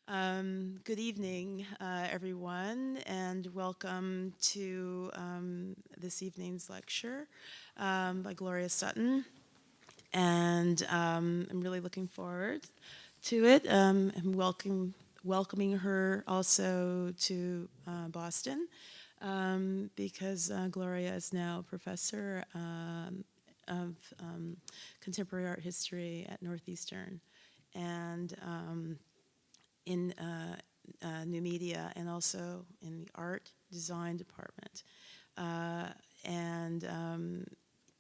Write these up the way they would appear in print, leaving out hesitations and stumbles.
Good evening, everyone, and welcome to this evening's lecture by Gloria Sutton. And I'm really looking forward to it. I'm welcoming her also to Boston because Gloria is now a professor of contemporary art history at Northeastern. And in new media and also in the art design department. And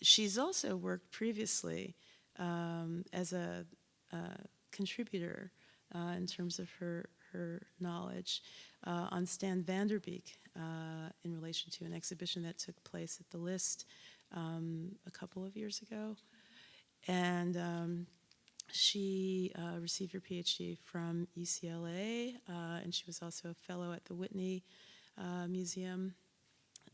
she's also worked previously as a contributor in terms of her knowledge on Stan Vanderbeek in relation to an exhibition that took place at the List a couple of years ago. And she received her PhD from UCLA, and she was also a fellow at the Whitney Museum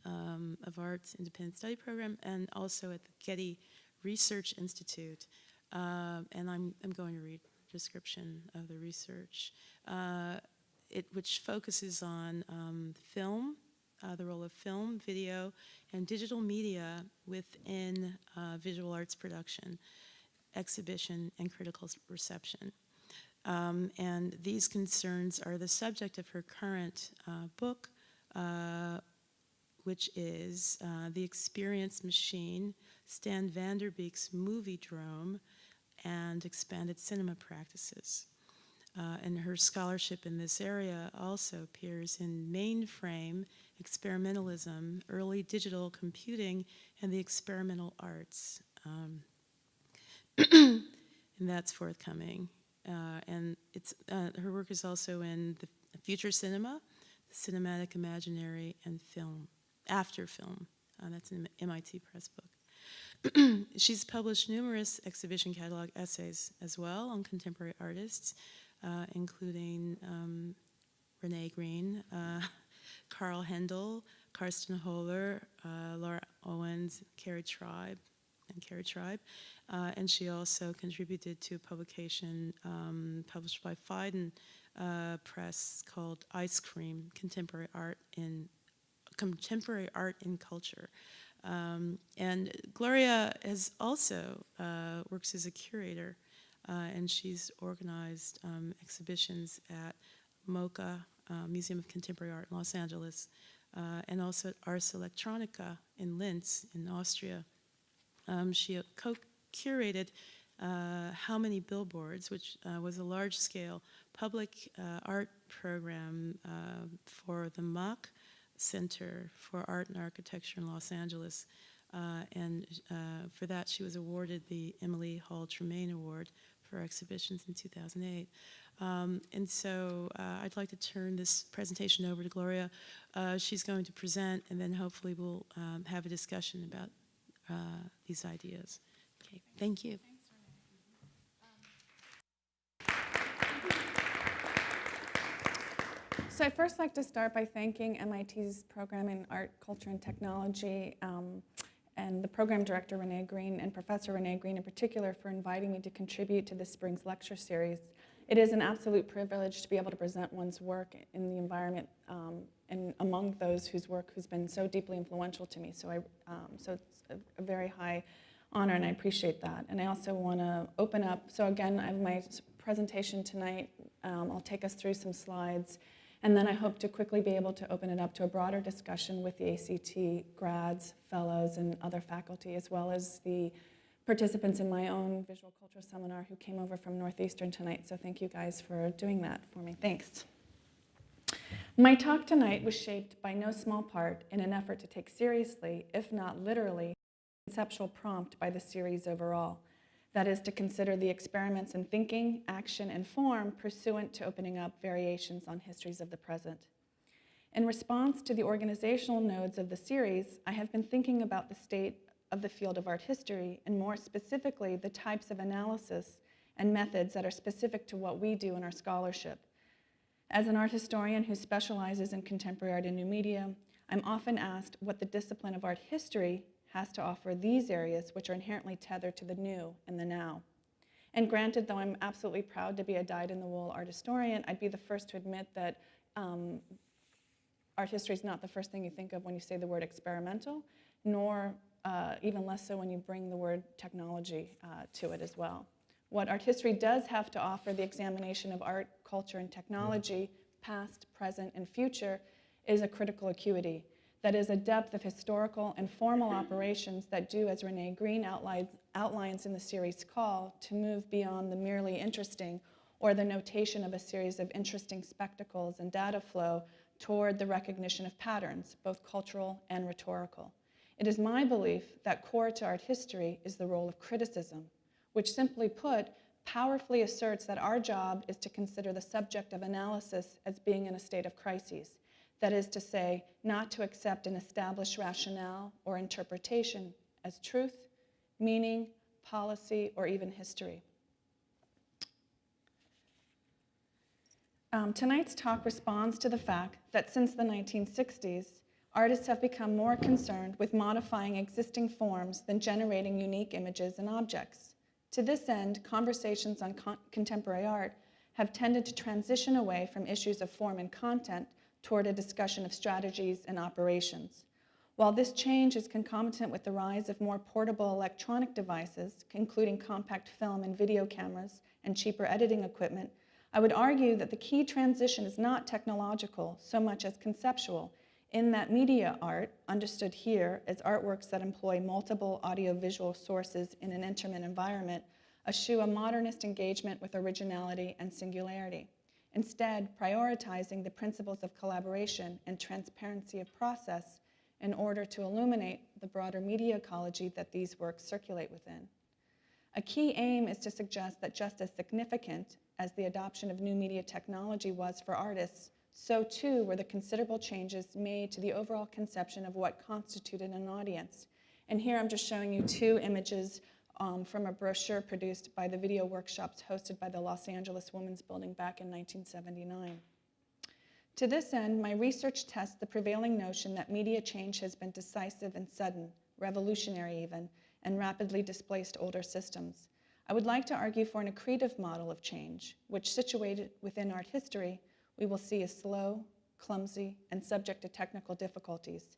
of Art's Independent Study Program, and also at the Getty Research Institute. And I'm going to read a description of the research, which focuses on film, the role of film, video, and digital media within visual arts production, exhibition, and critical reception. And these concerns are the subject of her current book, which is The Experience Machine, Stan Vanderbeek's Moviedrome, and Expanded Cinema Practices. And her scholarship in this area also appears in Mainframe, Experimentalism, Early Digital Computing, and the Experimental Arts. And that's forthcoming. And her work is also in the future cinema, the cinematic imaginary, and film, after film. That's an MIT Press book. She's published numerous exhibition catalog essays as well on contemporary artists, including Renee Green, Carl Hendel, Karsten Holler, Laura Owens, Carrie Tribe. And she also contributed to a publication published by Phaidon Press called Ice Cream: Contemporary Art in Culture. And Gloria has also works as a curator, and she's organized exhibitions at MoCA, Museum of Contemporary Art in Los Angeles, and also at Ars Electronica in Linz in Austria. She co-curated How Many Billboards, which was a large-scale public art program for the Mach Center for Art and Architecture in Los Angeles. And for that, she was awarded the Emily Hall Tremaine Award for exhibitions in 2008. And so I'd like to turn this presentation over to Gloria. She's going to present, and then hopefully we'll have a discussion about these ideas. Okay, thank you. So I'd first like to start by thanking MIT's program in Art, Culture, and Technology, and the program director, Renee Green, and Professor Renee Green in particular, for inviting me to contribute to this spring's lecture series. It is an absolute privilege to be able to present one's work in the environment and among those whose work has been so deeply influential to me. So it's a very high honor, and I appreciate that. And I also want to open up. So again, I have my presentation tonight. I'll take us through some slides. And then I hope to quickly be able to open it up to a broader discussion with the ACT grads, fellows, and other faculty, as well as the participants in my own visual culture seminar who came over from Northeastern tonight. So thank you guys for doing that for me. Thanks. My talk tonight was shaped by no small part in an effort to take seriously, if not literally, the conceptual prompt by the series overall. That is, to consider the experiments in thinking, action, and form pursuant to opening up variations on histories of the present. In response to the organizational nodes of the series, I have been thinking about the state of the field of art history, and more specifically, the types of analysis and methods that are specific to what we do in our scholarship. As an art historian who specializes in contemporary art and new media, I'm often asked what the discipline of art history has to offer these areas, which are inherently tethered to the new and the now. And granted, though I'm absolutely proud to be a dyed-in-the-wool art historian, I'd be the first to admit that art history is not the first thing you think of when you say the word experimental, nor even less so when you bring the word technology to it as well. What art history does have to offer the examination of art, culture, and technology, past, present, and future, is a critical acuity. That is a depth of historical and formal operations that do, as Renee Green outlines in the series Call, to move beyond the merely interesting or the notation of a series of interesting spectacles and data flow toward the recognition of patterns, both cultural and rhetorical. It is my belief that core to art history is the role of criticism, which simply put, powerfully asserts that our job is to consider the subject of analysis as being in a state of crises. That is to say, not to accept an established rationale or interpretation as truth, meaning, policy, or even history. Tonight's talk responds to the fact that since the 1960s, artists have become more concerned with modifying existing forms than generating unique images and objects. To this end, conversations on contemporary art have tended to transition away from issues of form and content toward a discussion of strategies and operations. While this change is concomitant with the rise of more portable electronic devices, including compact film and video cameras and cheaper editing equipment, I would argue that the key transition is not technological so much as conceptual, in that media art, understood here as artworks that employ multiple audiovisual sources in an intimate environment, eschew a modernist engagement with originality and singularity, instead prioritizing the principles of collaboration and transparency of process in order to illuminate the broader media ecology that these works circulate within. A key aim is to suggest that just as significant as the adoption of new media technology was for artists, so too were the considerable changes made to the overall conception of what constituted an audience. And here I'm just showing you two images from a brochure produced by the video workshops hosted by the Los Angeles Women's Building back in 1979. To this end, my research tests the prevailing notion that media change has been decisive and sudden, revolutionary even, and rapidly displaced older systems. I would like to argue for an accretive model of change, which, situated within art history, we will see as slow, clumsy, and subject to technical difficulties.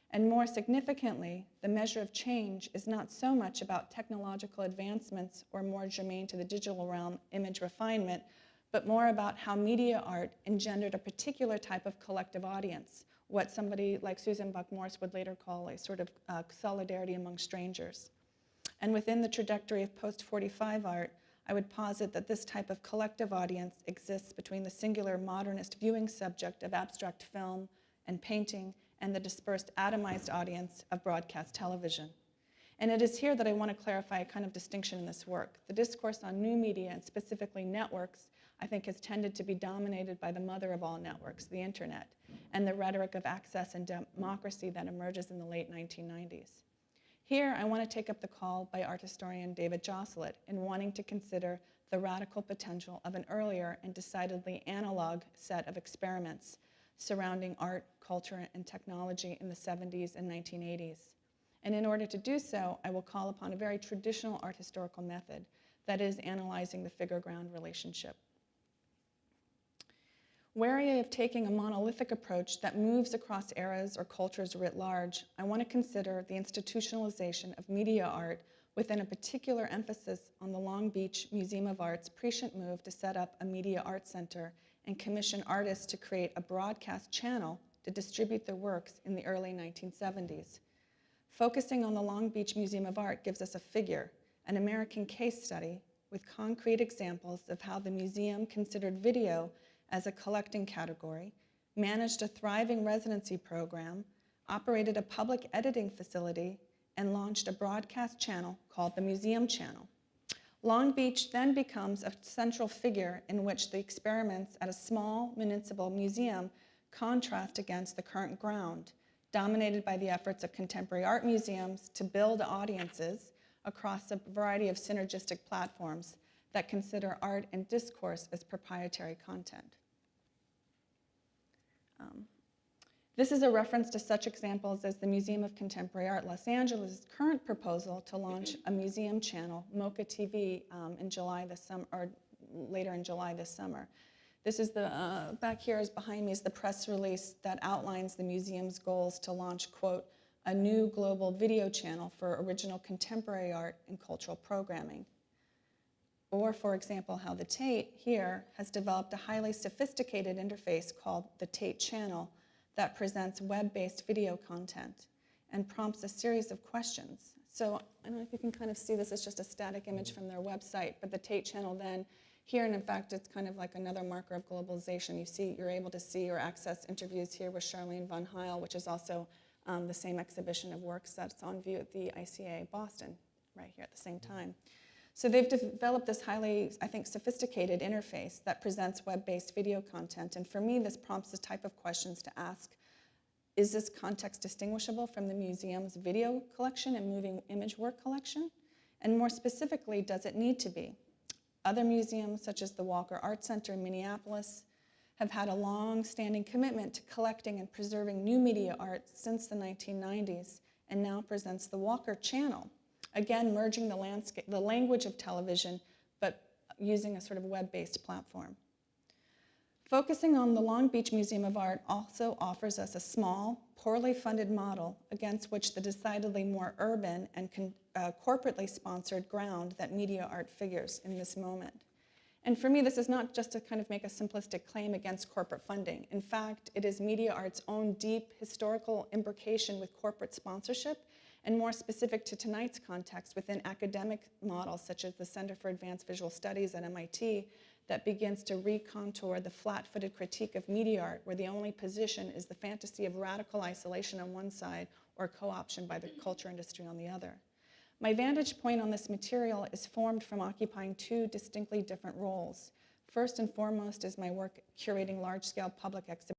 And more significantly, the measure of change is not so much about technological advancements or more germane to the digital realm, image refinement, but more about how media art engendered a particular type of collective audience, what somebody like Susan Buck-Morss would later call a sort of solidarity among strangers. And within the trajectory of post-45 art, I would posit that this type of collective audience exists between the singular modernist viewing subject of abstract film and painting and the dispersed atomized audience of broadcast television. And it is here that I want to clarify a kind of distinction in this work. The discourse on new media, and specifically networks, I think has tended to be dominated by the mother of all networks, the internet, and the rhetoric of access and democracy that emerges in the late 1990s. Here, I want to take up the call by art historian David Josselet in wanting to consider the radical potential of an earlier and decidedly analog set of experiments surrounding art, culture, and technology in the 70s and 1980s. And in order to do so, I will call upon a very traditional art historical method, that is, analyzing the figure-ground relationship. Wary of taking a monolithic approach that moves across eras or cultures writ large, I want to consider the institutionalization of media art within a particular emphasis on the Long Beach Museum of Art's prescient move to set up a media art center and commission artists to create a broadcast channel to distribute their works in the early 1970s. Focusing on the Long Beach Museum of Art gives us a figure, an American case study with concrete examples of how the museum considered video as a collecting category, managed a thriving residency program, operated a public editing facility, and launched a broadcast channel called the Museum Channel. Long Beach then becomes a central figure in which the experiments at a small municipal museum contrast against the current ground, dominated by the efforts of contemporary art museums to build audiences across a variety of synergistic platforms that consider art and discourse as proprietary content. This is a reference to such examples as the Museum of Contemporary Art Los Angeles' current proposal to launch a museum channel, MoCA TV, in July this summer, or later in July this summer. This is the, back here is behind me is the press release that outlines the museum's goals to launch, quote, a new global video channel for original contemporary art and cultural programming. Or, for example, how the Tate here has developed a highly sophisticated interface called the Tate Channel that presents web-based video content and prompts a series of questions. So I don't know if you can kind of see this as just a static image from their website, but the Tate Channel then here, and in fact, it's kind of like another marker of globalization. You see, you're able to see or access interviews here with Charlene von Heil, which is also the same exhibition of works that's on view at the ICA Boston, right here at the same time. So they've developed this highly, I think, sophisticated interface that presents web-based video content. And for me, this prompts the type of questions to ask. Is this context distinguishable from the museum's video collection and moving image work collection? And more specifically, does it need to be? Other museums, such as the Walker Art Center in Minneapolis, have had a long-standing commitment to collecting and preserving new media art since the 1990s, and now presents the Walker Channel, again merging the language of television, but using a sort of web-based platform. Focusing on the Long Beach Museum of Art also offers us a small, poorly funded model against which the decidedly more urban and corporately sponsored ground that media art figures in this moment. And for me, this is not just to kind of make a simplistic claim against corporate funding. In fact, it is media art's own deep historical imbrication with corporate sponsorship, and more specific to tonight's context within academic models such as the Center for Advanced Visual Studies at MIT, that begins to recontour the flat-footed critique of media art, where the only position is the fantasy of radical isolation on one side or co-option by the culture industry on the other. My vantage point on this material is formed from occupying two distinctly different roles. First and foremost is my work curating large-scale public exhibitions,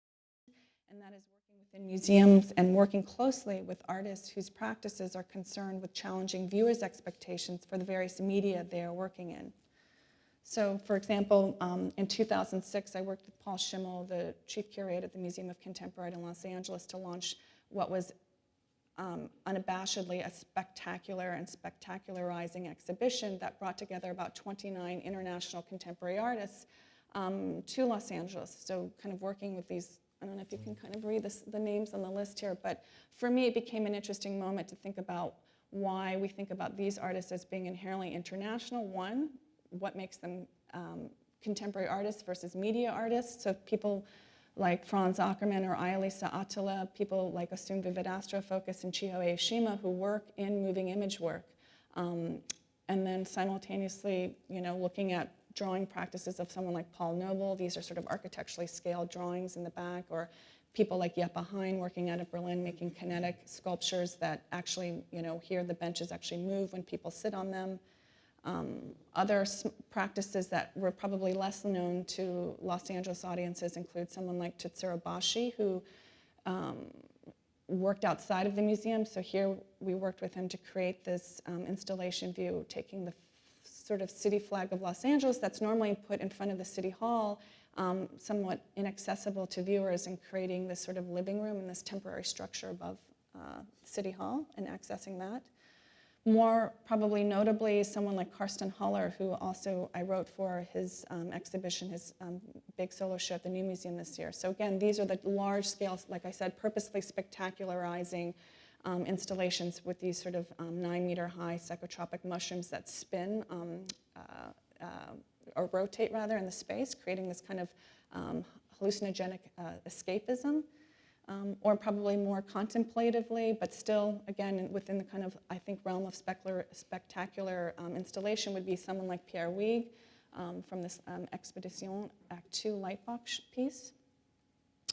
and that is working within museums and working closely with artists whose practices are concerned with challenging viewers' expectations for the various media they are working in. So, for example, in 2006, I worked with Paul Schimmel, the chief curator at the Museum of Contemporary Art in Los Angeles, to launch what was unabashedly a spectacular and spectacularizing exhibition that brought together about 29 international contemporary artists to Los Angeles. So kind of working with these, I don't know if you can kind of read the names on the list here, but for me it became an interesting moment to think about why we think about these artists as being inherently international. One, what makes them contemporary artists versus media artists. So people like Franz Ackermann or Ayalisa Attila, people like Osum Vividastro-Focus and Chiho Shima who work in moving image work. And then simultaneously, you know, looking at drawing practices of someone like Paul Noble. These are sort of architecturally scaled drawings in the back, or people like Jeppe Hein working out of Berlin, making kinetic sculptures that actually, you know, here the benches actually move when people sit on them. Other practices that were probably less known to Los Angeles audiences include someone like Tetsuro Bashi, who worked outside of the museum. So here we worked with him to create this installation view, taking the sort of city flag of Los Angeles that's normally put in front of the city hall, somewhat inaccessible to viewers, and creating this sort of living room and this temporary structure above City Hall and accessing that. More probably notably, someone like Karsten Haller, who also I wrote for his exhibition, his big solo show at the New Museum this year. So again, these are the large scale, like I said, purposely spectacularizing installations with these sort of 9-meter high psychotropic mushrooms that spin or rotate rather in the space, creating this kind of hallucinogenic escapism. Or probably more contemplatively, but still, again, within the kind of, I think, realm of spectacular installation would be someone like Pierre Huyghe from this Expedition Act 2 Lightbox piece.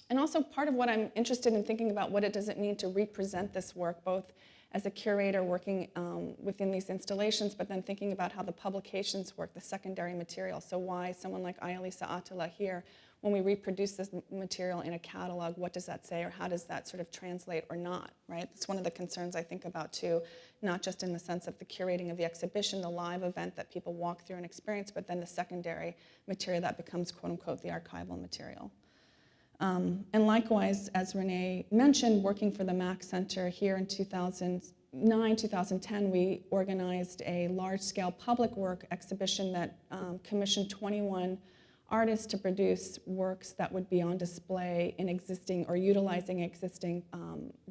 And also part of what I'm interested in thinking about, what does it mean to represent this work, both as a curator working within these installations, but then thinking about how the publications work, the secondary material. So why someone like Ayalisa Attila here, when we reproduce this material in a catalog, what does that say, or how does that sort of translate or not, right? It's one of the concerns I think about too, not just in the sense of the curating of the exhibition, the live event that people walk through and experience, but then the secondary material that becomes, quote unquote, the archival material. And likewise, as Renee mentioned, working for the Mack Center here in 2009, 2010, we organized a large-scale public work exhibition that commissioned 21 artists to produce works that would be on display in existing or utilizing existing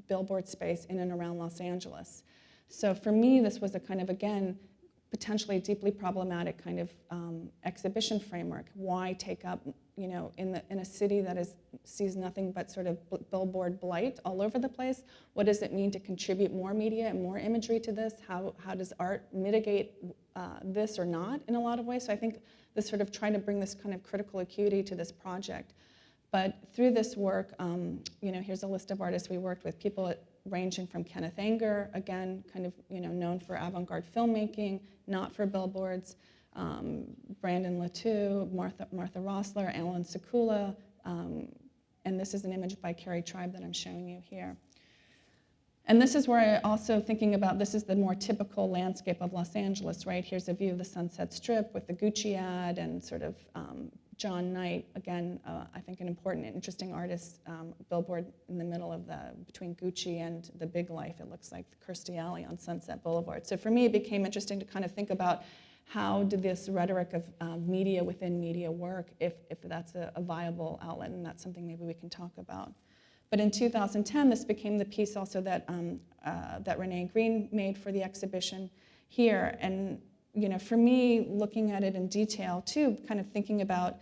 billboard space in and around Los Angeles. So for me, this was a kind of, again, potentially deeply problematic kind of exhibition framework. Why take up, you know, in a city that sees nothing but sort of billboard blight all over the place? What does it mean to contribute more media and more imagery to this? How does art mitigate this or not in a lot of ways? So I think this sort of trying to bring this kind of critical acuity to this project. But through this work, you know, here's a list of artists we worked with, people ranging from Kenneth Anger, again, kind of, you know, known for avant-garde filmmaking, not for billboards, Brandon Latu, Martha Rossler, Alan Sekula, and this is an image by Carrie Tribe that I'm showing you here. And this is where I also thinking about, this is the more typical landscape of Los Angeles, right? Here's a view of the Sunset Strip with the Gucci ad and sort of John Knight, again, I think an important and interesting artist, billboard in the middle of between Gucci and the Big Life, it looks like Kirstie Alley on Sunset Boulevard. So for me, it became interesting to kind of think about how did this rhetoric of media within media work, if that's a viable outlet, and that's something maybe we can talk about. But in 2010, this became the piece also that, that Renee Green made for the exhibition here. And you know, for me, looking at it in detail too, kind of thinking about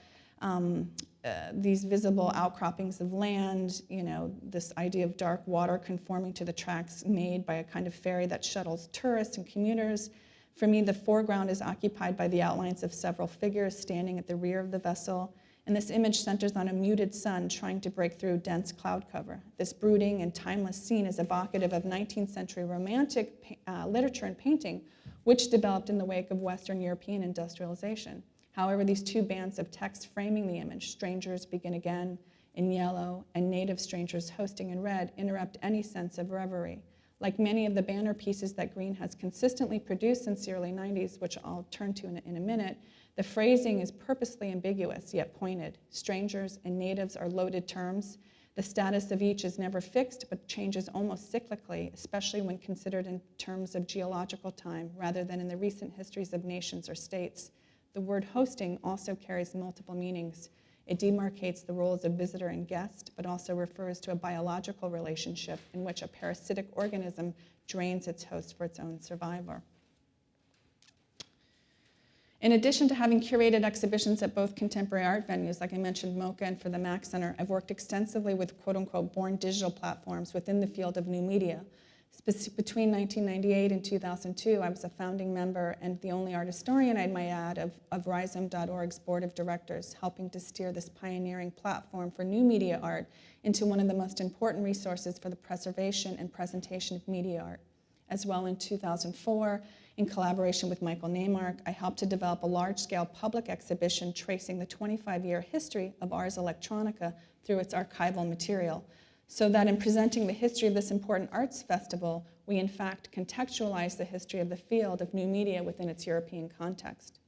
these visible outcroppings of land, you know, this idea of dark water conforming to the tracks made by a kind of ferry that shuttles tourists and commuters. For me, the foreground is occupied by the outlines of several figures standing at the rear of the vessel. And this image centers on a muted sun trying to break through dense cloud cover. This brooding and timeless scene is evocative of 19th century romantic literature and painting, which developed in the wake of Western European industrialization. However, these two bands of text framing the image, Strangers Begin Again in yellow and Native Strangers Hosting in red, interrupt any sense of reverie. Like many of the banner pieces that Green has consistently produced since the early 90s, which I'll turn to in a minute, the phrasing is purposely ambiguous yet pointed. Strangers and natives are loaded terms. The status of each is never fixed but changes almost cyclically, especially when considered in terms of geological time rather than in the recent histories of nations or states. The word hosting also carries multiple meanings. It demarcates the roles of visitor and guest, but also refers to a biological relationship in which a parasitic organism drains its host for its own survival. In addition to having curated exhibitions at both contemporary art venues, like I mentioned, MoCA and for the Mack Center, I've worked extensively with quote-unquote born digital platforms within the field of new media. Between 1998 and 2002, I was a founding member and the only art historian, I might add, of Rhizome.org's board of directors, helping to steer this pioneering platform for new media art into one of the most important resources for the preservation and presentation of media art. As well, in 2004, in collaboration with Michael Neymark, I helped to develop a large-scale public exhibition tracing the 25-year history of Ars Electronica through its archival material, so that in presenting the history of this important arts festival, we in fact contextualize the history of the field of new media within its European context.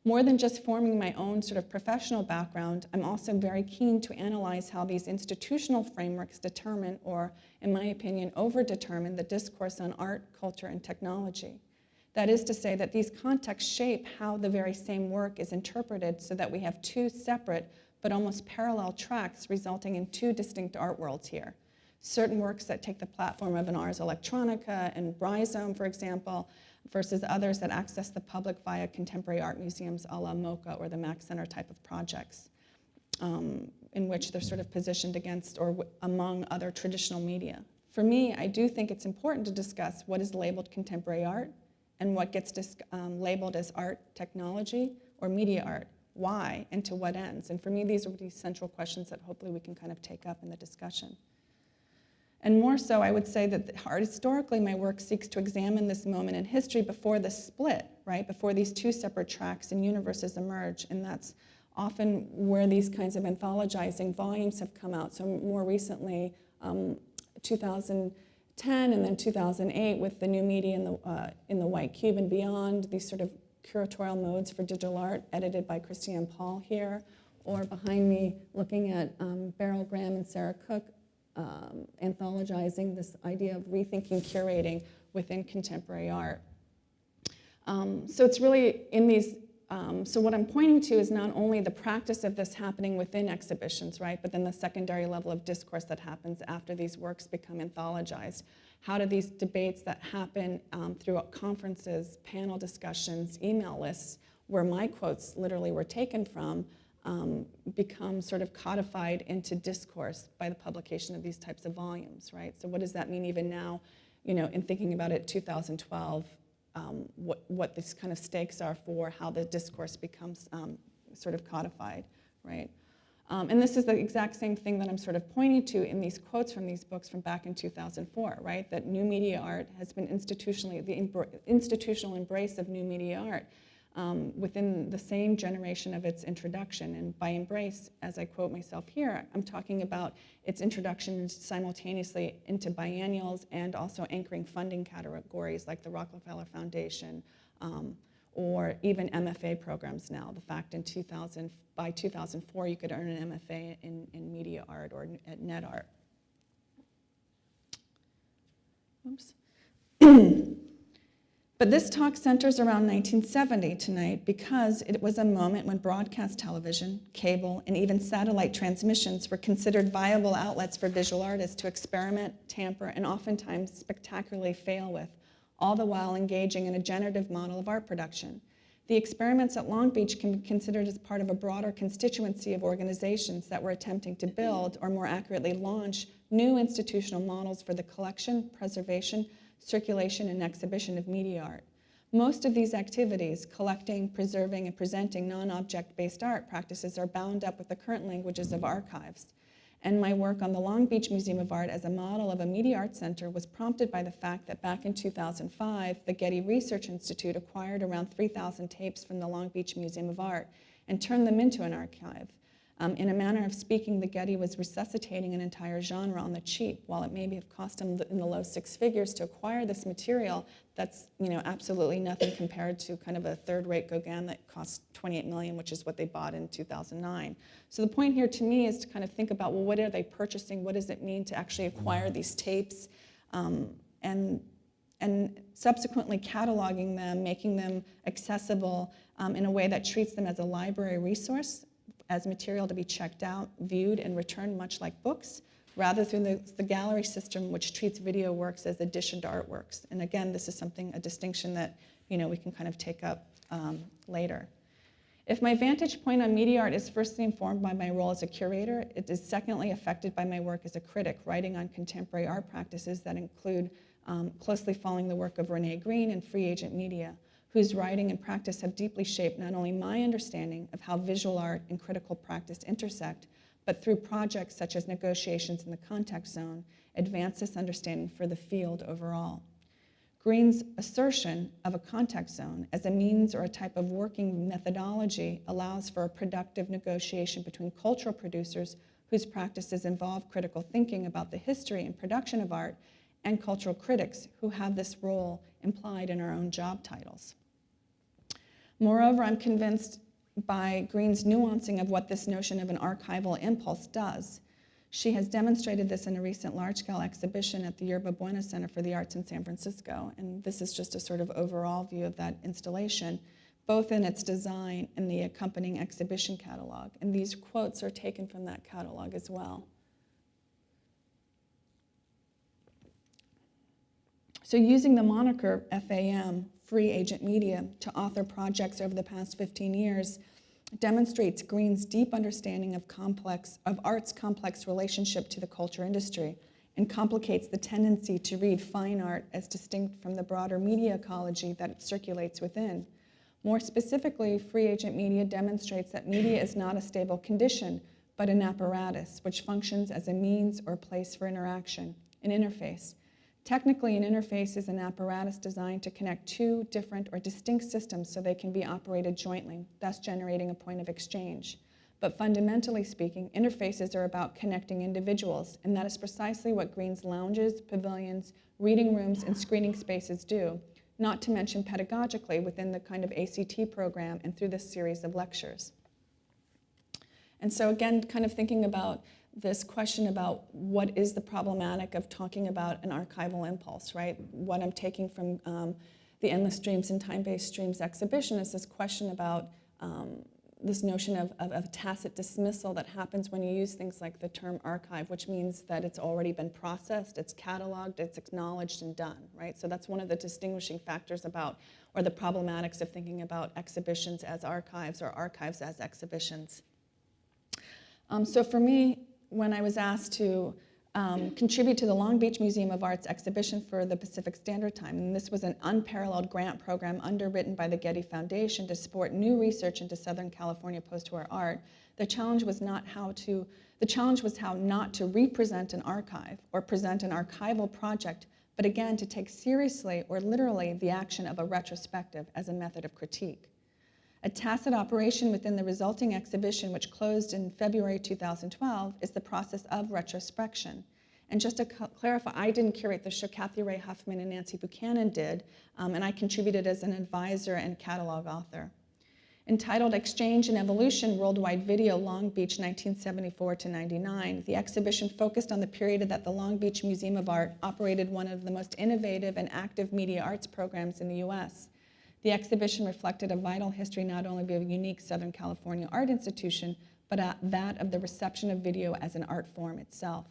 More than just forming my own sort of professional background, I'm also very keen to analyze how these institutional frameworks determine, or in my opinion, over-determine the discourse on art, culture, and technology. That is to say that these contexts shape how the very same work is interpreted so that we have two separate but almost parallel tracks resulting in two distinct art worlds here. Certain works that take the platform of an Ars Electronica and Rhizome, for example, versus others that access the public via contemporary art museums a la MoCA or the Mack Center type of projects, in which they're sort of positioned against or among other traditional media. For me, I do think it's important to discuss what is labeled contemporary art and what gets labeled as art technology or media art. Why and to what ends? And for me, these are the central questions that hopefully we can kind of take up in the discussion. And more so, I would say that art historically, my work seeks to examine this moment in history before the split, right? Before these two separate tracks and universes emerge. And that's often where these kinds of anthologizing volumes have come out. So more recently, 2010 and then 2008 with the new media in the White Cube and beyond, these sort of curatorial modes for digital art edited by Christiane Paul here, or behind me looking at Beryl Graham and Sarah Cook anthologizing this idea of rethinking curating within contemporary art. So it's really in these, so what I'm pointing to is not only the practice of this happening within exhibitions, right, but then the secondary level of discourse that happens after these works become anthologized. How do these debates that happen through conferences, panel discussions, email lists, where my quotes literally were taken from, become sort of codified into discourse by the publication of these types of volumes, right? So what does that mean even now, you know, in thinking about it 2012, what these kind of stakes are for how the discourse becomes sort of codified, right? And this is the exact same thing that I'm sort of pointing to in these quotes from these books from back in 2004, right? That new media art has been the institutional embrace of new media art within the same generation of its introduction. And by embrace, as I quote myself here, I'm talking about its introduction simultaneously into biennials and also anchoring funding categories like the Rockefeller Foundation or even MFA programs now. The fact by 2004 you could earn an MFA in media art or at net art. Oops. But this talk centers around 1970 tonight because it was a moment when broadcast television, cable, and even satellite transmissions were considered viable outlets for visual artists to experiment, tamper, and oftentimes spectacularly fail with, all the while engaging in a generative model of art production. The experiments at Long Beach can be considered as part of a broader constituency of organizations that were attempting to build, or more accurately launch, new institutional models for the collection, preservation, circulation, and exhibition of media art. Most of these activities, collecting, preserving, and presenting non-object-based art practices, are bound up with the current languages of archives. And my work on the Long Beach Museum of Art as a model of a media art center was prompted by the fact that back in 2005, the Getty Research Institute acquired around 3,000 tapes from the Long Beach Museum of Art and turned them into an archive. In a manner of speaking, the Getty was resuscitating an entire genre on the cheap. While it maybe have cost them in the low six figures to acquire this material, that's absolutely nothing compared to kind of a third-rate Gauguin that cost $28 million, which is what they bought in 2009. So the point here to me is to kind of think about, well, what are they purchasing? What does it mean to actually acquire these tapes? And subsequently cataloging them, making them accessible in a way that treats them as a library resource, as material to be checked out, viewed, and returned much like books, rather than the gallery system, which treats video works as addition to artworks. And again, this is a distinction that we can kind of take up later. If my vantage point on media art is firstly informed by my role as a curator, it is secondly affected by my work as a critic, writing on contemporary art practices that include closely following the work of Renee Green and Free Agent Media, whose writing and practice have deeply shaped not only my understanding of how visual art and critical practice intersect, but through projects such as Negotiations in the Context Zone, advance this understanding for the field overall. Green's assertion of a context zone as a means or a type of working methodology allows for a productive negotiation between cultural producers whose practices involve critical thinking about the history and production of art, and cultural critics who have this role implied in our own job titles. Moreover, I'm convinced by Green's nuancing of what this notion of an archival impulse does. She has demonstrated this in a recent large-scale exhibition at the Yerba Buena Center for the Arts in San Francisco, and this is just a sort of overall view of that installation, both in its design and the accompanying exhibition catalog, and these quotes are taken from that catalog as well. So using the moniker FAM, Free Agent Media, to author projects over the past 15 years demonstrates Green's deep understanding of art's complex relationship to the culture industry and complicates the tendency to read fine art as distinct from the broader media ecology that it circulates within. More specifically, Free Agent Media demonstrates that media is not a stable condition, but an apparatus which functions as a means or place for interaction, an interface. Technically, an interface is an apparatus designed to connect two different or distinct systems so they can be operated jointly, thus generating a point of exchange. But fundamentally speaking, interfaces are about connecting individuals, and that is precisely what Green's lounges, pavilions, reading rooms, and screening spaces do, not to mention pedagogically within the kind of ACT program and through this series of lectures. And so again, kind of thinking about this question about what is the problematic of talking about an archival impulse, right? What I'm taking from the Endless Streams and Time-Based Streams exhibition is this question about this notion of tacit dismissal that happens when you use things like the term archive, which means that it's already been processed, it's cataloged, it's acknowledged and done, right? So that's one of the distinguishing factors about, or the problematics of thinking about exhibitions as archives or archives as exhibitions. So for me, when I was asked to contribute to the Long Beach Museum of Art's exhibition for the Pacific Standard Time, and this was an unparalleled grant program underwritten by the Getty Foundation to support new research into Southern California post-war art, the challenge was how not to represent an archive or present an archival project, but again to take seriously or literally the action of a retrospective as a method of critique. A tacit operation within the resulting exhibition, which closed in February 2012, is the process of retrospection. And just to clarify, I didn't curate the show, Kathy Ray Huffman and Nancy Buchanan did, and I contributed as an advisor and catalog author. Entitled Exchange and Evolution, Worldwide Video, Long Beach, 1974 to 99, the exhibition focused on the period that the Long Beach Museum of Art operated one of the most innovative and active media arts programs in the US. The exhibition reflected a vital history not only of a unique Southern California art institution, but that of the reception of video as an art form itself.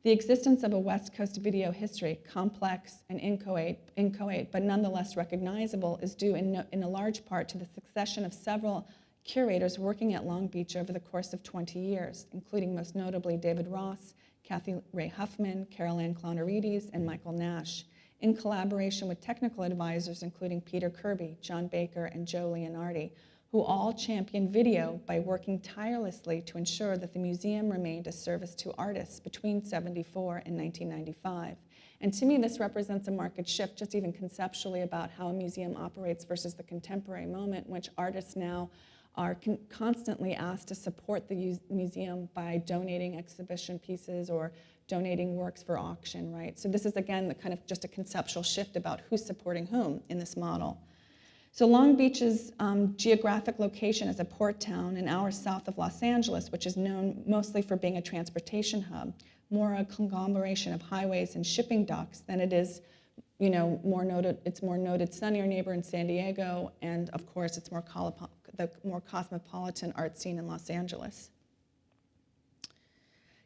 The existence of a West Coast video history, complex and inchoate, but nonetheless recognizable, is due in a large part to the succession of several curators working at Long Beach over the course of 20 years, including most notably David Ross, Kathy Ray Huffman, Carol Ann Clownarides, and Michael Nash, in collaboration with technical advisors including Peter Kirby, John Baker, and Joe Leonardi, who all championed video by working tirelessly to ensure that the museum remained a service to artists between '74 and 1995. And to me, this represents a marked shift, just even conceptually, about how a museum operates versus the contemporary moment in which artists now are constantly asked to support the museum by donating exhibition pieces or donating works for auction, right? So this is, again, the kind of just a conceptual shift about who's supporting whom in this model. So Long Beach's geographic location as a port town an hour south of Los Angeles, which is known mostly for being a transportation hub, more a conglomeration of highways and shipping docks than it is, you know, its more noted sunnier neighbor in San Diego, and of course the more cosmopolitan art scene in Los Angeles.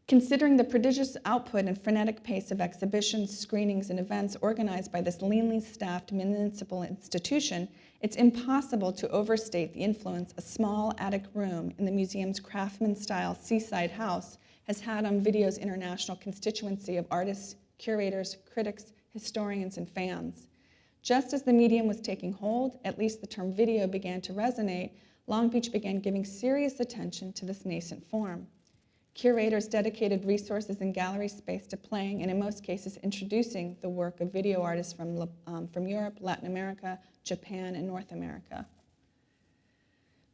Considering the prodigious output and frenetic pace of exhibitions, screenings, and events organized by this leanly staffed municipal institution, it's impossible to overstate the influence a small attic room in the museum's craftsman-style seaside house has had on video's international constituency of artists, curators, critics, historians, and fans. Just as the medium was taking hold, at least the term video began to resonate, Long Beach began giving serious attention to this nascent form. Curators dedicated resources and gallery space to playing, and in most cases introducing, the work of video artists from Europe, Latin America, Japan, and North America.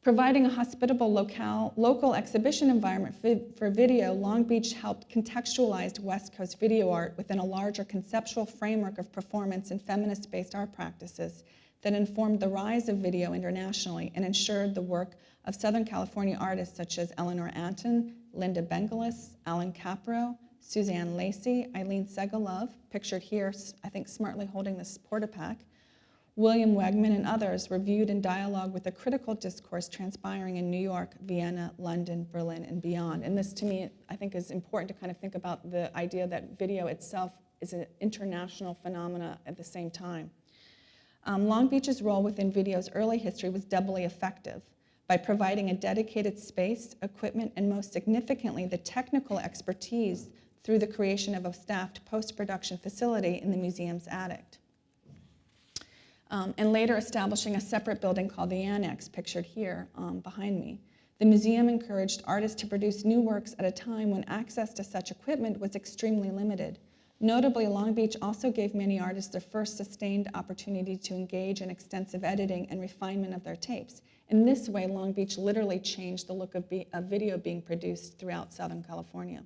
Providing a hospitable local exhibition environment for video, Long Beach helped contextualize West Coast video art within a larger conceptual framework of performance and feminist-based art practices that informed the rise of video internationally and ensured the work of Southern California artists such as Eleanor Anton, Linda Bengalis, Alan Capro, Suzanne Lacey, Eileen Segalove, pictured here, I think smartly holding this porta-pack, William Wegman, and others were viewed in dialogue with a critical discourse transpiring in New York, Vienna, London, Berlin, and beyond. And this, to me, I think is important to kind of think about the idea that video itself is an international phenomena at the same time. Long Beach's role within video's early history was doubly effective by providing a dedicated space, equipment, and most significantly, the technical expertise through the creation of a staffed post-production facility in the museum's attic. And later establishing a separate building called the Annex, pictured here behind me. The museum encouraged artists to produce new works at a time when access to such equipment was extremely limited. Notably, Long Beach also gave many artists their first sustained opportunity to engage in extensive editing and refinement of their tapes. In this way, Long Beach literally changed the look of video being produced throughout Southern California.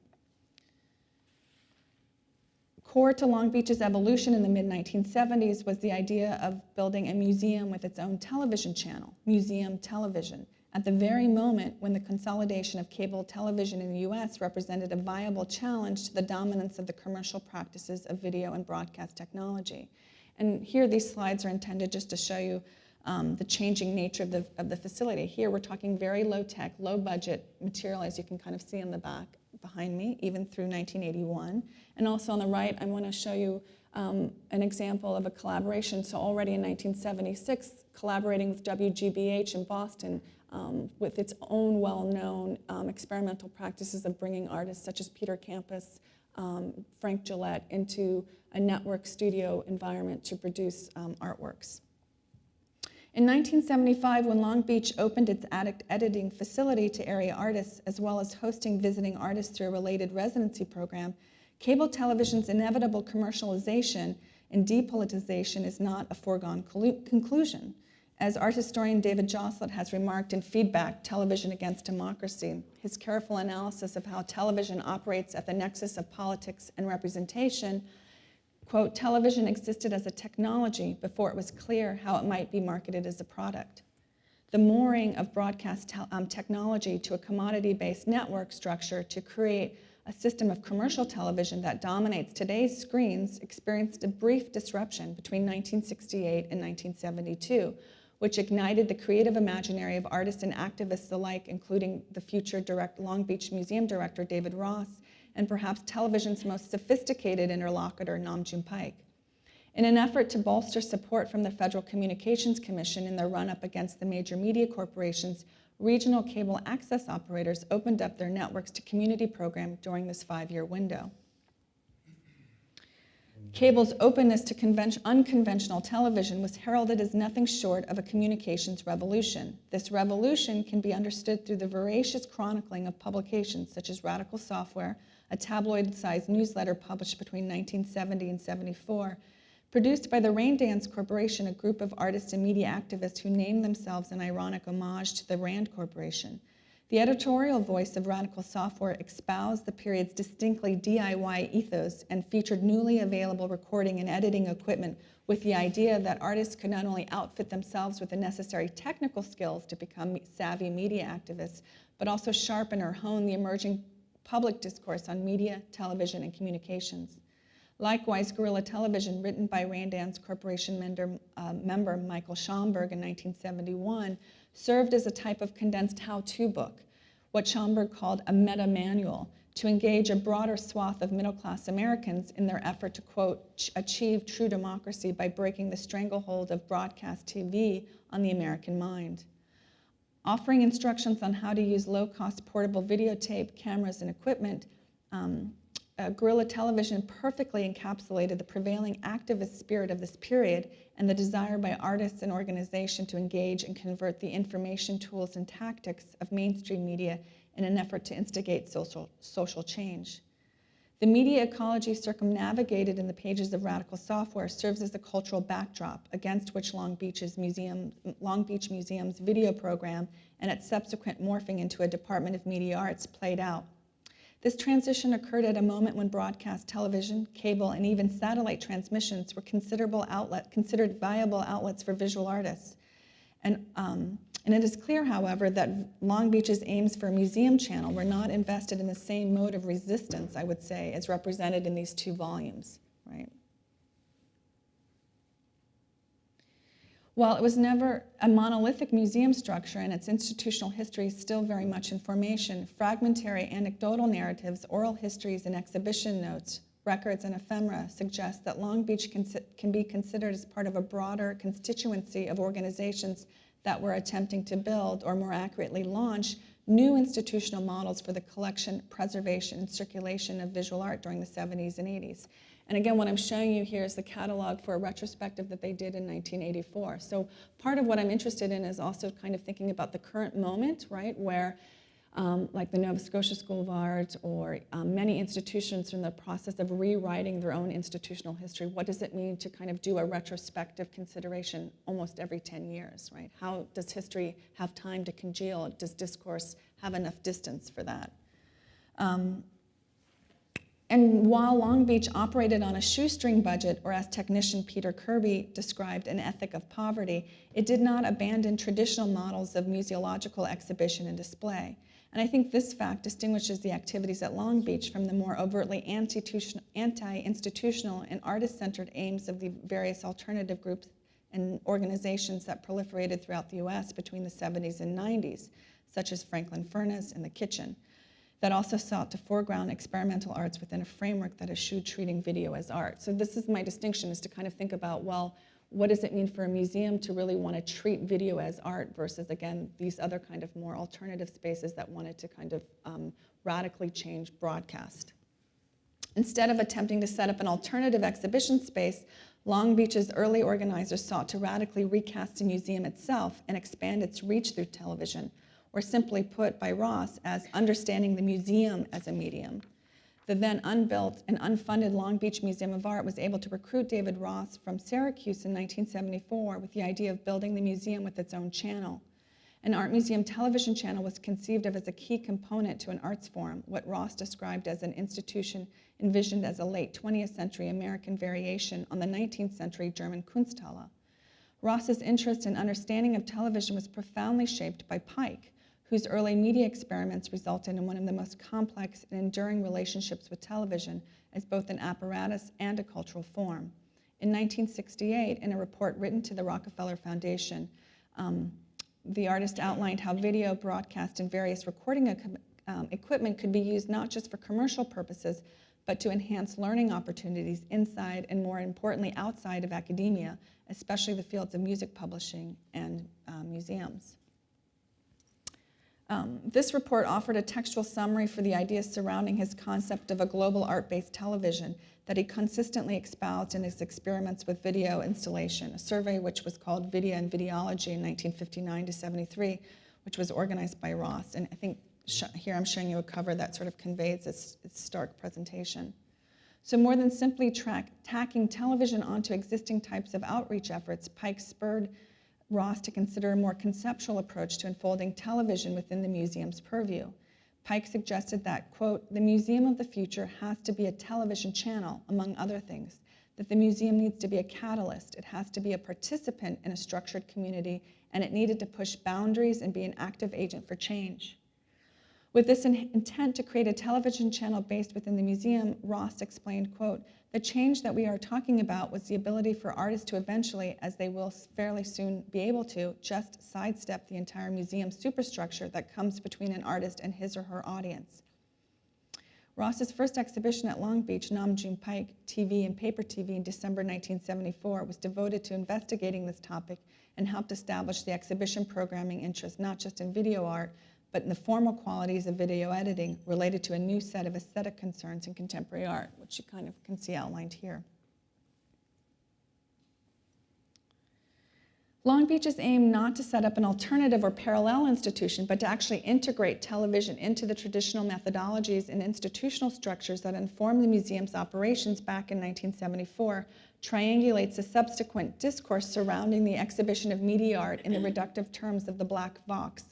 Core to Long Beach's evolution in the mid-1970s was the idea of building a museum with its own television channel, Museum Television, at the very moment when the consolidation of cable television in the US represented a viable challenge to the dominance of the commercial practices of video and broadcast technology. And here these slides are intended just to show you the changing nature of the facility. Here we're talking very low tech, low budget material, as you can kind of see on the back behind me, even through 1981. And also on the right, I want to show you an example of a collaboration. So already in 1976, collaborating with WGBH in Boston with its own well-known experimental practices of bringing artists such as Peter Campus, Frank Gillette into a network studio environment to produce artworks. In 1975, when Long Beach opened its addict editing facility to area artists, as well as hosting visiting artists through a related residency program, cable television's inevitable commercialization and depolitization is not a foregone conclusion. As art historian David Jostlett has remarked in Feedback, Television Against Democracy, his careful analysis of how television operates at the nexus of politics and representation, quote, television existed as a technology before it was clear how it might be marketed as a product. The mooring of broadcast technology to a commodity-based network structure to create a system of commercial television that dominates today's screens experienced a brief disruption between 1968 and 1972, which ignited the creative imaginary of artists and activists alike, including the future Long Beach Museum director David Ross, and perhaps television's most sophisticated interlocutor, Nam June Paik. In an effort to bolster support from the Federal Communications Commission in their run-up against the major media corporations, regional cable access operators opened up their networks to community program during this 5-year window. Cable's openness to unconventional television was heralded as nothing short of a communications revolution. This revolution can be understood through the voracious chronicling of publications such as Radical Software, a tabloid-sized newsletter published between 1970 and 74, produced by the Raindance Corporation, a group of artists and media activists who named themselves an ironic homage to the Rand Corporation. The editorial voice of Radical Software espoused the period's distinctly DIY ethos and featured newly available recording and editing equipment with the idea that artists could not only outfit themselves with the necessary technical skills to become savvy media activists, but also sharpen or hone the emerging public discourse on media, television, and communications. Likewise, Guerrilla Television, written by Raindance Corporation member Michael Schomburg in 1971, served as a type of condensed how-to book, what Schomburg called a meta-manual, to engage a broader swath of middle-class Americans in their effort to, quote, achieve true democracy by breaking the stranglehold of broadcast TV on the American mind. Offering instructions on how to use low-cost portable videotape, cameras, and equipment, Guerrilla Television perfectly encapsulated the prevailing activist spirit of this period and the desire by artists and organizations to engage and convert the information tools and tactics of mainstream media in an effort to instigate social change. The media ecology circumnavigated in the pages of Radical Software serves as a cultural backdrop against which Long Beach Museum's video program and its subsequent morphing into a Department of Media Arts played out. This transition occurred at a moment when broadcast television, cable, and even satellite transmissions were considered viable outlets for visual artists. And it is clear, however, that Long Beach's aims for a museum channel were not invested in the same mode of resistance, I would say, as represented in these two volumes, right? While it was never a monolithic museum structure and its institutional history is still very much in formation, fragmentary anecdotal narratives, oral histories, and exhibition notes, records, and ephemera suggest that Long Beach can be considered as part of a broader constituency of organizations that were attempting to build, or more accurately launch, new institutional models for the collection, preservation, and circulation of visual art during the 70s and 80s. And again, what I'm showing you here is the catalog for a retrospective that they did in 1984. So part of what I'm interested in is also kind of thinking about the current moment, right, where like the Nova Scotia School of Art or many institutions are in the process of rewriting their own institutional history. What does it mean to kind of do a retrospective consideration almost every 10 years, right? How does history have time to congeal? Does discourse have enough distance for that? And while Long Beach operated on a shoestring budget, or as technician Peter Kirby described, an ethic of poverty, it did not abandon traditional models of museological exhibition and display. And I think this fact distinguishes the activities at Long Beach from the more overtly anti-institutional and artist-centered aims of the various alternative groups and organizations that proliferated throughout the US between the 70s and 90s, such as Franklin Furnace and The Kitchen, that also sought to foreground experimental arts within a framework that eschewed treating video as art. So this is my distinction, is to kind of think about, well, what does it mean for a museum to really want to treat video as art versus, again, these other kind of more alternative spaces that wanted to kind of radically change broadcast. Instead of attempting to set up an alternative exhibition space, Long Beach's early organizers sought to radically recast the museum itself and expand its reach through television, or simply put by Ross as understanding the museum as a medium. The then unbuilt and unfunded Long Beach Museum of Art was able to recruit David Ross from Syracuse in 1974 with the idea of building the museum with its own channel. An art museum television channel was conceived of as a key component to an arts form, what Ross described as an institution envisioned as a late 20th century American variation on the 19th century German Kunsthalle. Ross's interest and understanding of television was profoundly shaped by Pike, whose early media experiments resulted in one of the most complex and enduring relationships with television as both an apparatus and a cultural form. In 1968, in a report written to the Rockefeller Foundation, the artist outlined how video broadcast and various recording equipment could be used not just for commercial purposes, but to enhance learning opportunities inside and, more importantly, outside of academia, especially the fields of music publishing and museums. This report offered a textual summary for the ideas surrounding his concept of a global art-based television that he consistently espoused in his experiments with video installation, a survey which was called Video and Videology in 1959 to 73, which was organized by Ross. And I think here I'm showing you a cover that sort of conveys its stark presentation. So more than simply tacking television onto existing types of outreach efforts, Pike spurred Ross to consider a more conceptual approach to unfolding television within the museum's purview. Pike suggested that, quote, the museum of the future has to be a television channel, among other things, that the museum needs to be a catalyst, it has to be a participant in a structured community, and it needed to push boundaries and be an active agent for change. With this intent to create a television channel based within the museum, Ross explained, quote, the change that we are talking about was the ability for artists to eventually, as they will fairly soon be able to, just sidestep the entire museum superstructure that comes between an artist and his or her audience. Ross's first exhibition at Long Beach, Nam June Paik, TV and Paper TV in December 1974, was devoted to investigating this topic and helped establish the exhibition programming interest not just in video art, but in the formal qualities of video editing related to a new set of aesthetic concerns in contemporary art, which you kind of can see outlined here. Long Beach's aim not to set up an alternative or parallel institution, but to actually integrate television into the traditional methodologies and institutional structures that inform the museum's operations back in 1974, triangulates a subsequent discourse surrounding the exhibition of media art in the reductive terms of the black box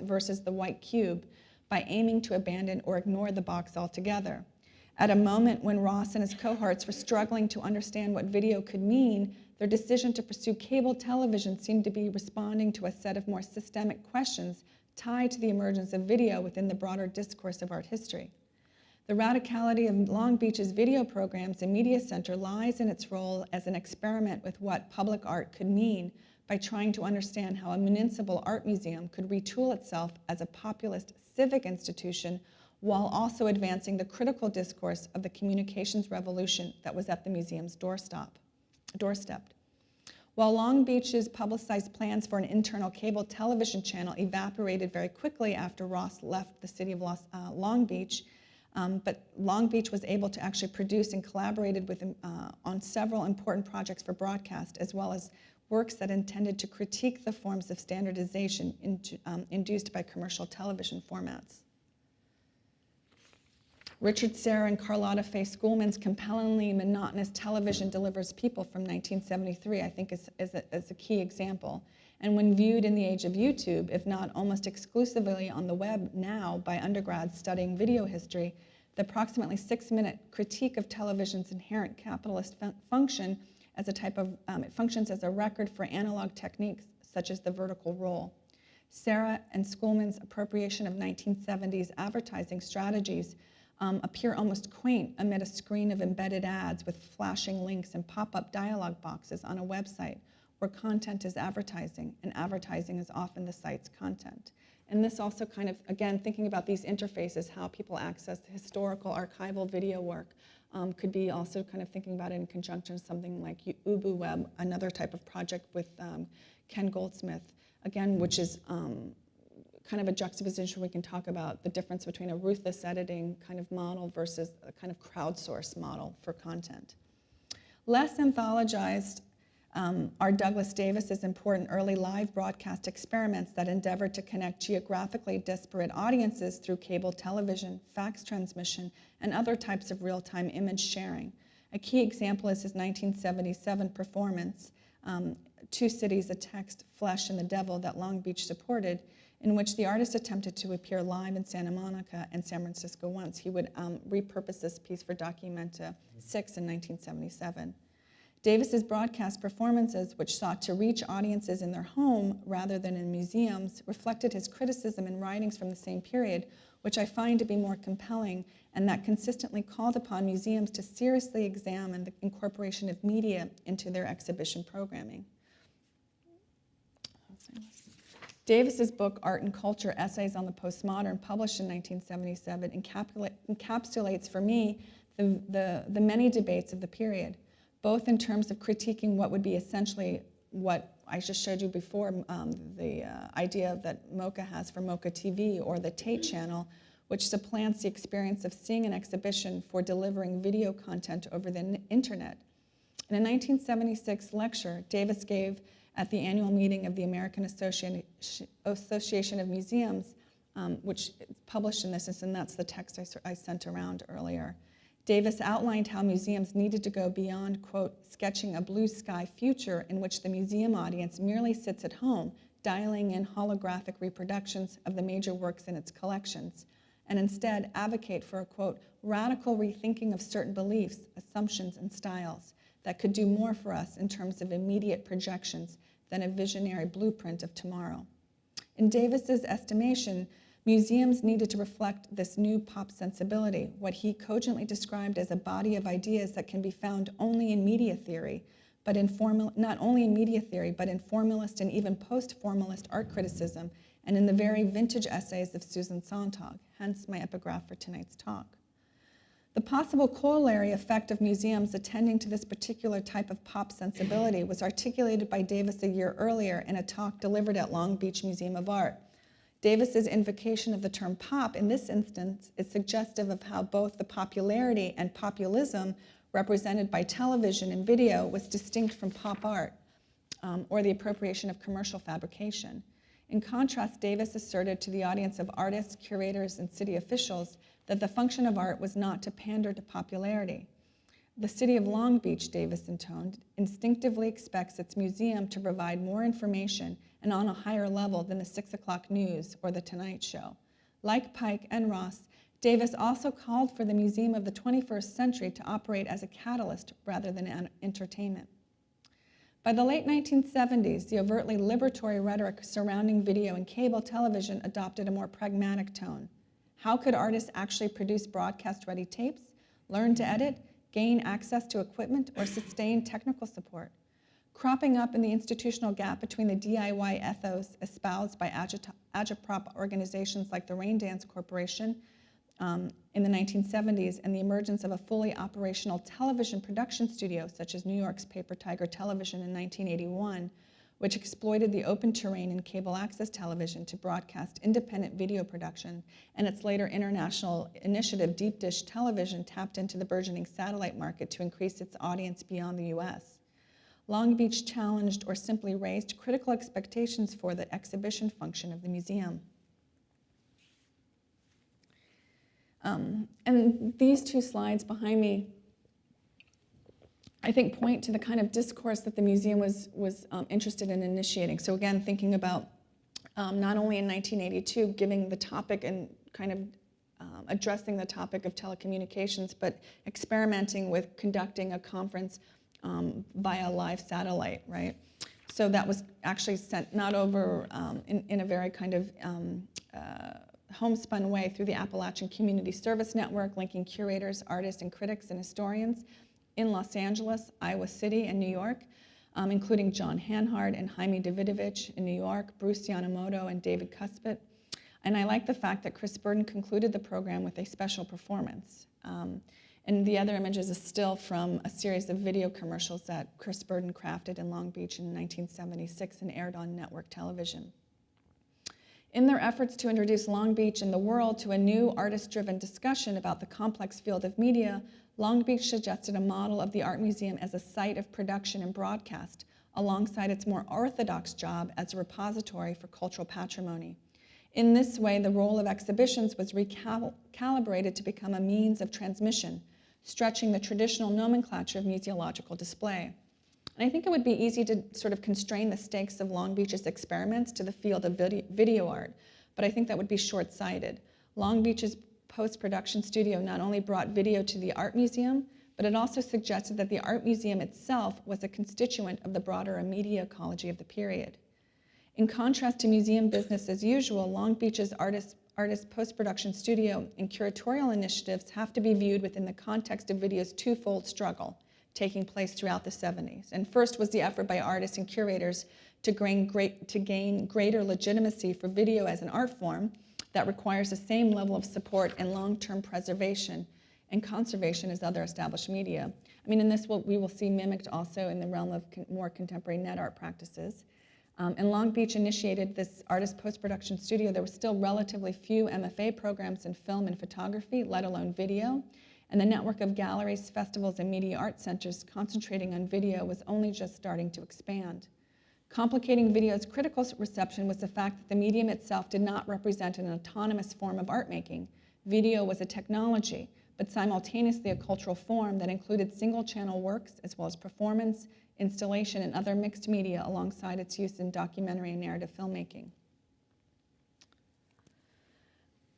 versus the white cube by aiming to abandon or ignore the box altogether. At a moment when Ross and his cohorts were struggling to understand what video could mean, their decision to pursue cable television seemed to be responding to a set of more systemic questions tied to the emergence of video within the broader discourse of art history. The radicality of Long Beach's video programs and media center lies in its role as an experiment with what public art could mean by trying to understand how a municipal art museum could retool itself as a populist civic institution while also advancing the critical discourse of the communications revolution that was at the museum's doorstep. While Long Beach's publicized plans for an internal cable television channel evaporated very quickly after Ross left the city of Long Beach, but Long Beach was able to actually produce and collaborated with on several important projects for broadcast, as well as works that intended to critique the forms of standardization induced by commercial television formats. Richard Serra and Carlotta Faye Schoolman's compellingly monotonous Television Delivers People from 1973, I think, is a key example. And when viewed in the age of YouTube, if not almost exclusively on the web now by undergrads studying video history, The approximately 6-minute critique of television's inherent capitalist function as a type of, it functions as a record for analog techniques such as the vertical roll. Sarah and Schoolman's appropriation of 1970s advertising strategies appear almost quaint amid a screen of embedded ads with flashing links and pop-up dialog boxes on a website where content is advertising, and advertising is often the site's content. And this also kind of, again, thinking about these interfaces, how people access historical archival video work, could be also kind of thinking about it in conjunction with something like UbuWeb, another type of project with Ken Goldsmith, again, which is kind of a juxtaposition. We can talk about the difference between a ruthless editing kind of model versus a kind of crowdsourced model for content. Less anthologized are Douglas Davis's important early live broadcast experiments that endeavored to connect geographically disparate audiences through cable television, fax transmission, and other types of real-time image sharing. A key example is his 1977 performance, Two Cities, a Text, Flesh, and the Devil, that Long Beach supported, in which the artist attempted to appear live in Santa Monica and San Francisco once. He would repurpose this piece for Documenta 6 in 1977. Davis's broadcast performances, which sought to reach audiences in their home rather than in museums, reflected his criticism in writings from the same period, which I find to be more compelling, and that consistently called upon museums to seriously examine the incorporation of media into their exhibition programming. Davis's book, Art and Culture, Essays on the Postmodern, published in 1977, encapsulates for me the many debates of the period, both in terms of critiquing what would be essentially what I just showed you before, the idea that MoCA has for MoCA TV, or the Tate channel, which supplants the experience of seeing an exhibition for delivering video content over the internet. In a 1976 lecture Davis gave at the annual meeting of the American Association of Museums, which is published in this, and that's the text I sent around earlier. Davis outlined how museums needed to go beyond, quote, sketching a blue sky future in which the museum audience merely sits at home, dialing in holographic reproductions of the major works in its collections, and instead advocate for a, quote, radical rethinking of certain beliefs, assumptions, and styles that could do more for us in terms of immediate projections than a visionary blueprint of tomorrow. In Davis's estimation, museums needed to reflect this new pop sensibility, what he cogently described as a body of ideas that can be found only in media theory, but not only in media theory, but in formalist and even post-formalist art criticism, and in the very vintage essays of Susan Sontag, hence my epigraph for tonight's talk. The possible corollary effect of museums attending to this particular type of pop sensibility was articulated by Davis a year earlier in a talk delivered at Long Beach Museum of Art. Davis's invocation of the term pop in this instance is suggestive of how both the popularity and populism represented by television and video was distinct from pop art, or the appropriation of commercial fabrication. In contrast, Davis asserted to the audience of artists, curators, and city officials that the function of art was not to pander to popularity. The city of Long Beach, Davis intoned, instinctively expects its museum to provide more information and on a higher level than the 6 o'clock news or the Tonight Show. Like Pike and Ross, Davis also called for the museum of the 21st century to operate as a catalyst rather than an entertainment. By the late 1970s, the overtly liberatory rhetoric surrounding video and cable television adopted a more pragmatic tone. How could artists actually produce broadcast-ready tapes, learn to edit, gain access to equipment, or sustain technical support? Cropping up in the institutional gap between the DIY ethos espoused by agitprop organizations like the Rain Dance Corporation in the 1970s and the emergence of a fully operational television production studio such as New York's Paper Tiger Television in 1981, which exploited the open terrain in cable access television to broadcast independent video production, and its later international initiative, Deep Dish Television, tapped into the burgeoning satellite market to increase its audience beyond the US. Long Beach challenged or simply raised critical expectations for the exhibition function of the museum. And these two slides behind me, I think, point to the kind of discourse that the museum was interested in initiating. So again, thinking about not only in 1982 giving the topic and kind of addressing the topic of telecommunications, but experimenting with conducting a conference via live satellite, right? So that was actually sent not over in a very kind of homespun way through the Appalachian Community Service Network, linking curators, artists, and critics and historians in Los Angeles, Iowa City, and New York, including John Hanhard and Jaime Davidovich in New York, Bruce Yanomoto and David Cuspit. And I like the fact that Chris Burden concluded the program with a special performance. And the other image is a still from a series of video commercials that Chris Burden crafted in Long Beach in 1976 and aired on network television. In their efforts to introduce Long Beach and the world to a new artist-driven discussion about the complex field of media, Long Beach suggested a model of the art museum as a site of production and broadcast, alongside its more orthodox job as a repository for cultural patrimony. In this way, the role of exhibitions was recalibrated to become a means of transmission, stretching the traditional nomenclature of museological display. And I think it would be easy to sort of constrain the stakes of Long Beach's experiments to the field of video art, but I think that would be short-sighted. Long Beach's post-production studio not only brought video to the art museum, but it also suggested that the art museum itself was a constituent of the broader media ecology of the period. In contrast to museum business as usual, Long Beach's artist post-production studio and curatorial initiatives have to be viewed within the context of video's twofold struggle taking place throughout the 70s. And first was the effort by artists and curators to gain greater legitimacy for video as an art form that requires the same level of support and long-term preservation and conservation as other established media. I mean, in this we will see mimicked also in the realm of more contemporary net art practices. And Long Beach initiated this artist post-production studio. There were still relatively few MFA programs in film and photography, let alone video. And the network of galleries, festivals, and media art centers concentrating on video was only just starting to expand. Complicating video's critical reception was the fact that the medium itself did not represent an autonomous form of art making. Video was a technology, but simultaneously a cultural form that included single-channel works as well as performance, installation, and other mixed media alongside its use in documentary and narrative filmmaking.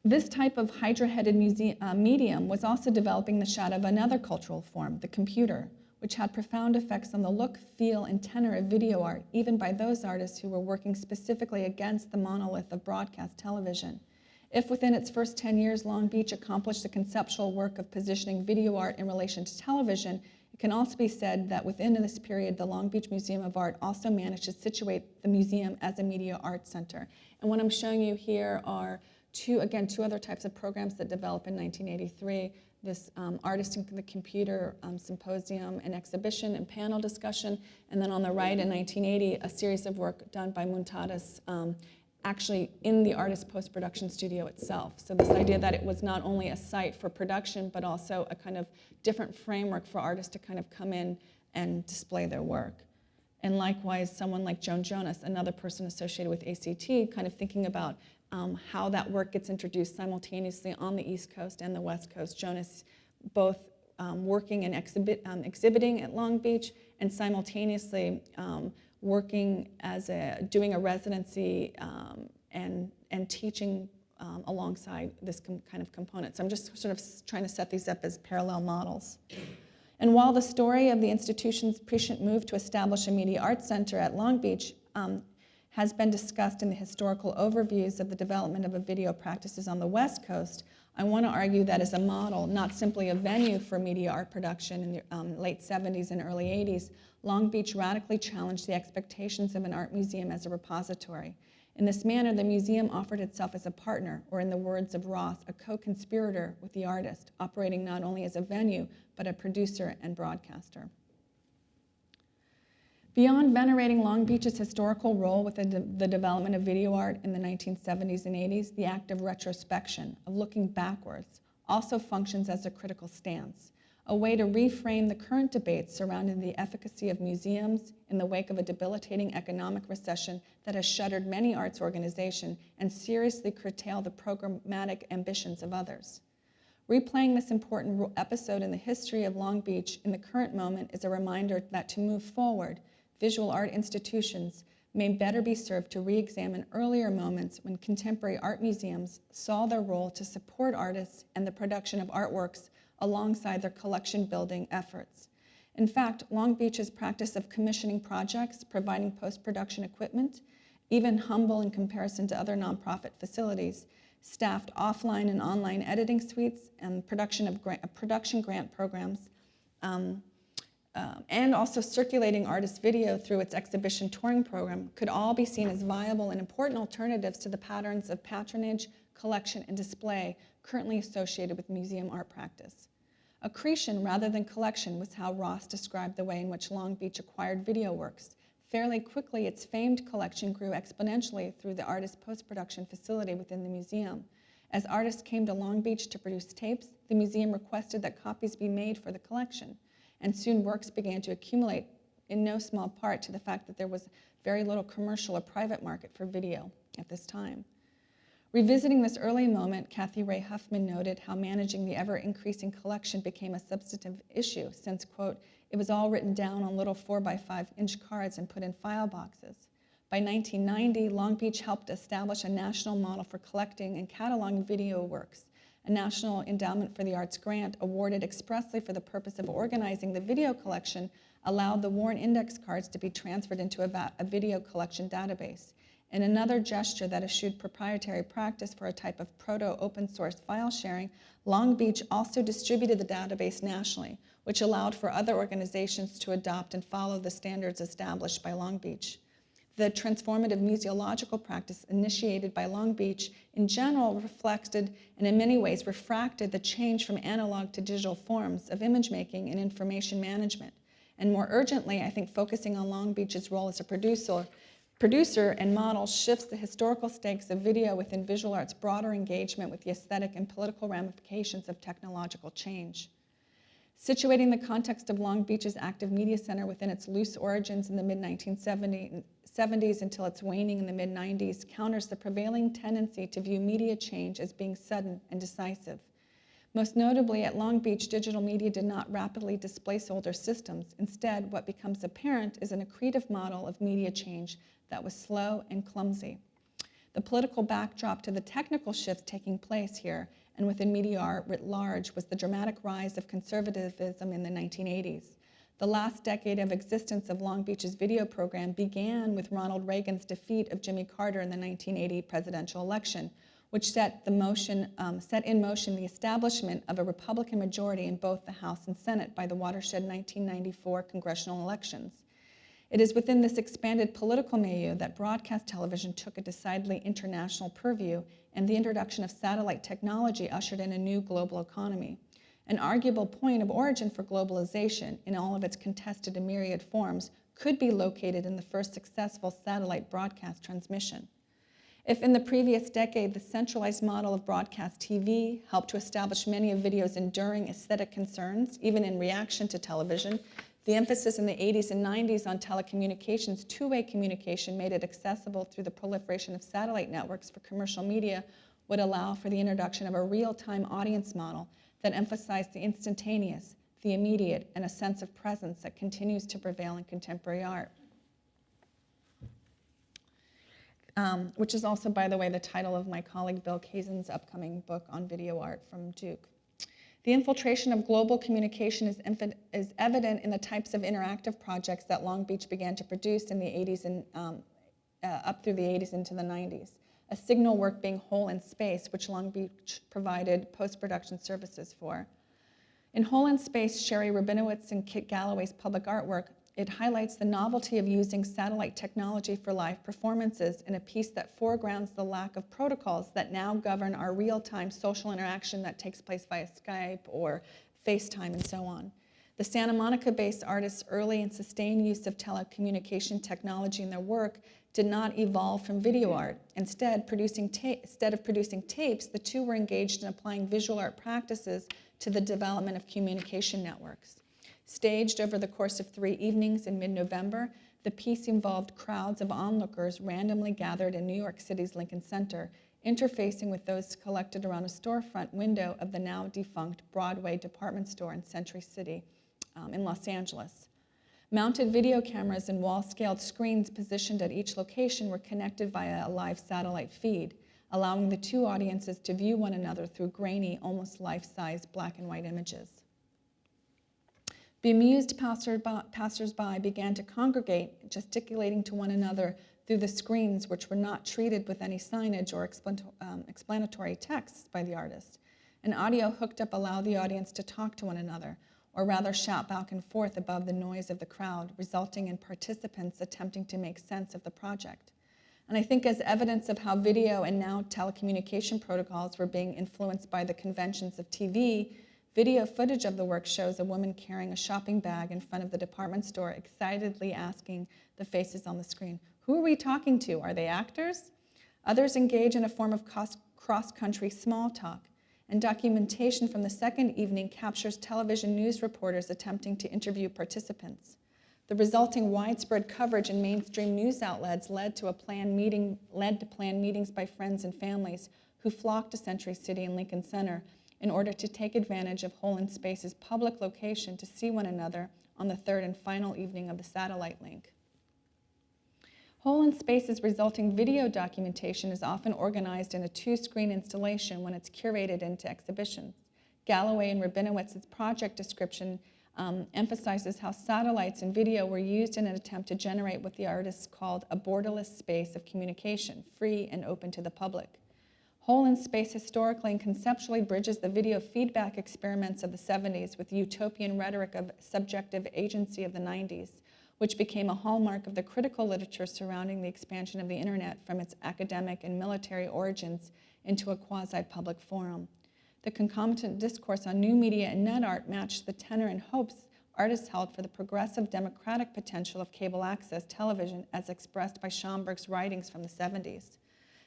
This type of hydra-headed medium was also developing the shadow of another cultural form, the computer, which had profound effects on the look, feel, and tenor of video art, even by those artists who were working specifically against the monolith of broadcast television. If within its first 10 years Long Beach accomplished the conceptual work of positioning video art in relation to television, it can also be said that within this period, the Long Beach Museum of Art also managed to situate the museum as a media art center. And what I'm showing you here are two other types of programs that developed in 1983, this Artist in the Computer Symposium and Exhibition and Panel Discussion, and then on the right in 1980, a series of work done by Muntadas actually in the artist post-production studio itself. So this idea that it was not only a site for production, but also a kind of different framework for artists to kind of come in and display their work. And likewise, someone like Joan Jonas, another person associated with ACT, kind of thinking about how that work gets introduced simultaneously on the East Coast and the West Coast. Jonas both working and exhibiting at Long Beach and simultaneously working as doing a residency and teaching alongside this kind of component. So I'm just sort of trying to set these up as parallel models. And while the story of the institution's prescient move to establish a media arts center at Long Beach has been discussed in the historical overviews of the development of video practices on the West Coast, I want to argue that as a model, not simply a venue for media art production in the late 70s and early 80s, Long Beach radically challenged the expectations of an art museum as a repository. In this manner, the museum offered itself as a partner, or in the words of Roth, a co-conspirator with the artist, operating not only as a venue, but a producer and broadcaster. Beyond venerating Long Beach's historical role within the development of video art in the 1970s and 80s, the act of retrospection, of looking backwards, also functions as a critical stance, a way to reframe the current debates surrounding the efficacy of museums in the wake of a debilitating economic recession that has shuttered many arts organizations and seriously curtailed the programmatic ambitions of others. Replaying this important episode in the history of Long Beach in the current moment is a reminder that to move forward, visual art institutions may better be served to re-examine earlier moments when contemporary art museums saw their role to support artists and the production of artworks alongside their collection-building efforts. In fact, Long Beach's practice of commissioning projects, providing post-production equipment, even humble in comparison to other nonprofit facilities, staffed offline and online editing suites and production grant programs, and also circulating artist video through its exhibition touring program could all be seen as viable and important alternatives to the patterns of patronage, collection, and display currently associated with museum art practice. Accretion rather than collection was how Ross described the way in which Long Beach acquired video works. Fairly quickly, its famed collection grew exponentially through the artist's post-production facility within the museum. As artists came to Long Beach to produce tapes, the museum requested that copies be made for the collection, and soon works began to accumulate in no small part to the fact that there was very little commercial or private market for video at this time. Revisiting this early moment, Kathy Ray Huffman noted how managing the ever-increasing collection became a substantive issue since, quote, it was all written down on little 4x5-inch cards and put in file boxes. By 1990, Long Beach helped establish a national model for collecting and cataloging video works. A National Endowment for the Arts grant awarded expressly for the purpose of organizing the video collection allowed the worn index cards to be transferred into a video collection database. In another gesture that eschewed proprietary practice for a type of proto-open source file sharing, Long Beach also distributed the database nationally, which allowed for other organizations to adopt and follow the standards established by Long Beach. The transformative museological practice initiated by Long Beach in general reflected and in many ways refracted the change from analog to digital forms of image making and information management. And more urgently, I think focusing on Long Beach's role as a producer and model shifts the historical stakes of video within visual arts' broader engagement with the aesthetic and political ramifications of technological change. Situating the context of Long Beach's active media center within its loose origins in the mid-1970s until its waning in the mid-90s counters the prevailing tendency to view media change as being sudden and decisive. Most notably, at Long Beach, digital media did not rapidly displace older systems. Instead, what becomes apparent is an accretive model of media change that was slow and clumsy. The political backdrop to the technical shifts taking place here and within media art writ large was the dramatic rise of conservatism in the 1980s. The last decade of existence of Long Beach's video program began with Ronald Reagan's defeat of Jimmy Carter in the 1980 presidential election, which set in motion the establishment of a Republican majority in both the House and Senate by the watershed 1994 congressional elections. It is within this expanded political milieu that broadcast television took a decidedly international purview, and the introduction of satellite technology ushered in a new global economy. An arguable point of origin for globalization, in all of its contested and myriad forms, could be located in the first successful satellite broadcast transmission. If in the previous decade the centralized model of broadcast TV helped to establish many of video's enduring aesthetic concerns, even in reaction to television, the emphasis in the 80s and 90s on telecommunications, two-way communication made it accessible through the proliferation of satellite networks for commercial media would allow for the introduction of a real-time audience model that emphasized the instantaneous, the immediate, and a sense of presence that continues to prevail in contemporary art. Which is also, by the way, the title of my colleague Bill Kazin's upcoming book on video art from Duke. The infiltration of global communication is evident in the types of interactive projects that Long Beach began to produce in the 80s and up through the 80s into the 90s. A signal work being Hole in Space, which Long Beach provided post-production services for. In Hole in Space, Sherry Rabinowitz and Kit Galloway's public artwork, it highlights the novelty of using satellite technology for live performances in a piece that foregrounds the lack of protocols that now govern our real-time social interaction that takes place via Skype or FaceTime and so on. The Santa Monica-based artists' early and sustained use of telecommunication technology in their work did not evolve from video art. Instead of producing tapes, the two were engaged in applying visual art practices to the development of communication networks. Staged over the course of 3 evenings in mid-November, the piece involved crowds of onlookers randomly gathered in New York City's Lincoln Center, interfacing with those collected around a storefront window of the now defunct Broadway department store in Century City in Los Angeles. Mounted video cameras and wall-scaled screens positioned at each location were connected via a live satellite feed, allowing the two audiences to view one another through grainy, almost life-size black and white images. Bemused passers-by began to congregate, gesticulating to one another through the screens, which were not treated with any signage or explanatory texts by the artist. An audio hooked up allowed the audience to talk to one another, or rather shout back and forth above the noise of the crowd, resulting in participants attempting to make sense of the project. And I think as evidence of how video and now telecommunication protocols were being influenced by the conventions of TV, video footage of the work shows a woman carrying a shopping bag in front of the department store, excitedly asking the faces on the screen, "Who are we talking to? Are they actors?" Others engage in a form of cross-country small talk, and documentation from the second evening captures television news reporters attempting to interview participants. The resulting widespread coverage in mainstream news outlets led to planned meetings by friends and families who flocked to Century City and Lincoln Center in order to take advantage of Hole in Space's public location to see one another on the third and final evening of the satellite link. Hole in Space's resulting video documentation is often organized in a two-screen installation when it's curated into exhibitions. Galloway and Rabinowitz's project description emphasizes how satellites and video were used in an attempt to generate what the artists called a borderless space of communication, free and open to the public. Hole in Space historically and conceptually bridges the video feedback experiments of the 70s with the utopian rhetoric of subjective agency of the 90s, which became a hallmark of the critical literature surrounding the expansion of the internet from its academic and military origins into a quasi-public forum. The concomitant discourse on new media and net art matched the tenor and hopes artists held for the progressive democratic potential of cable access television as expressed by Schomburg's writings from the 70s.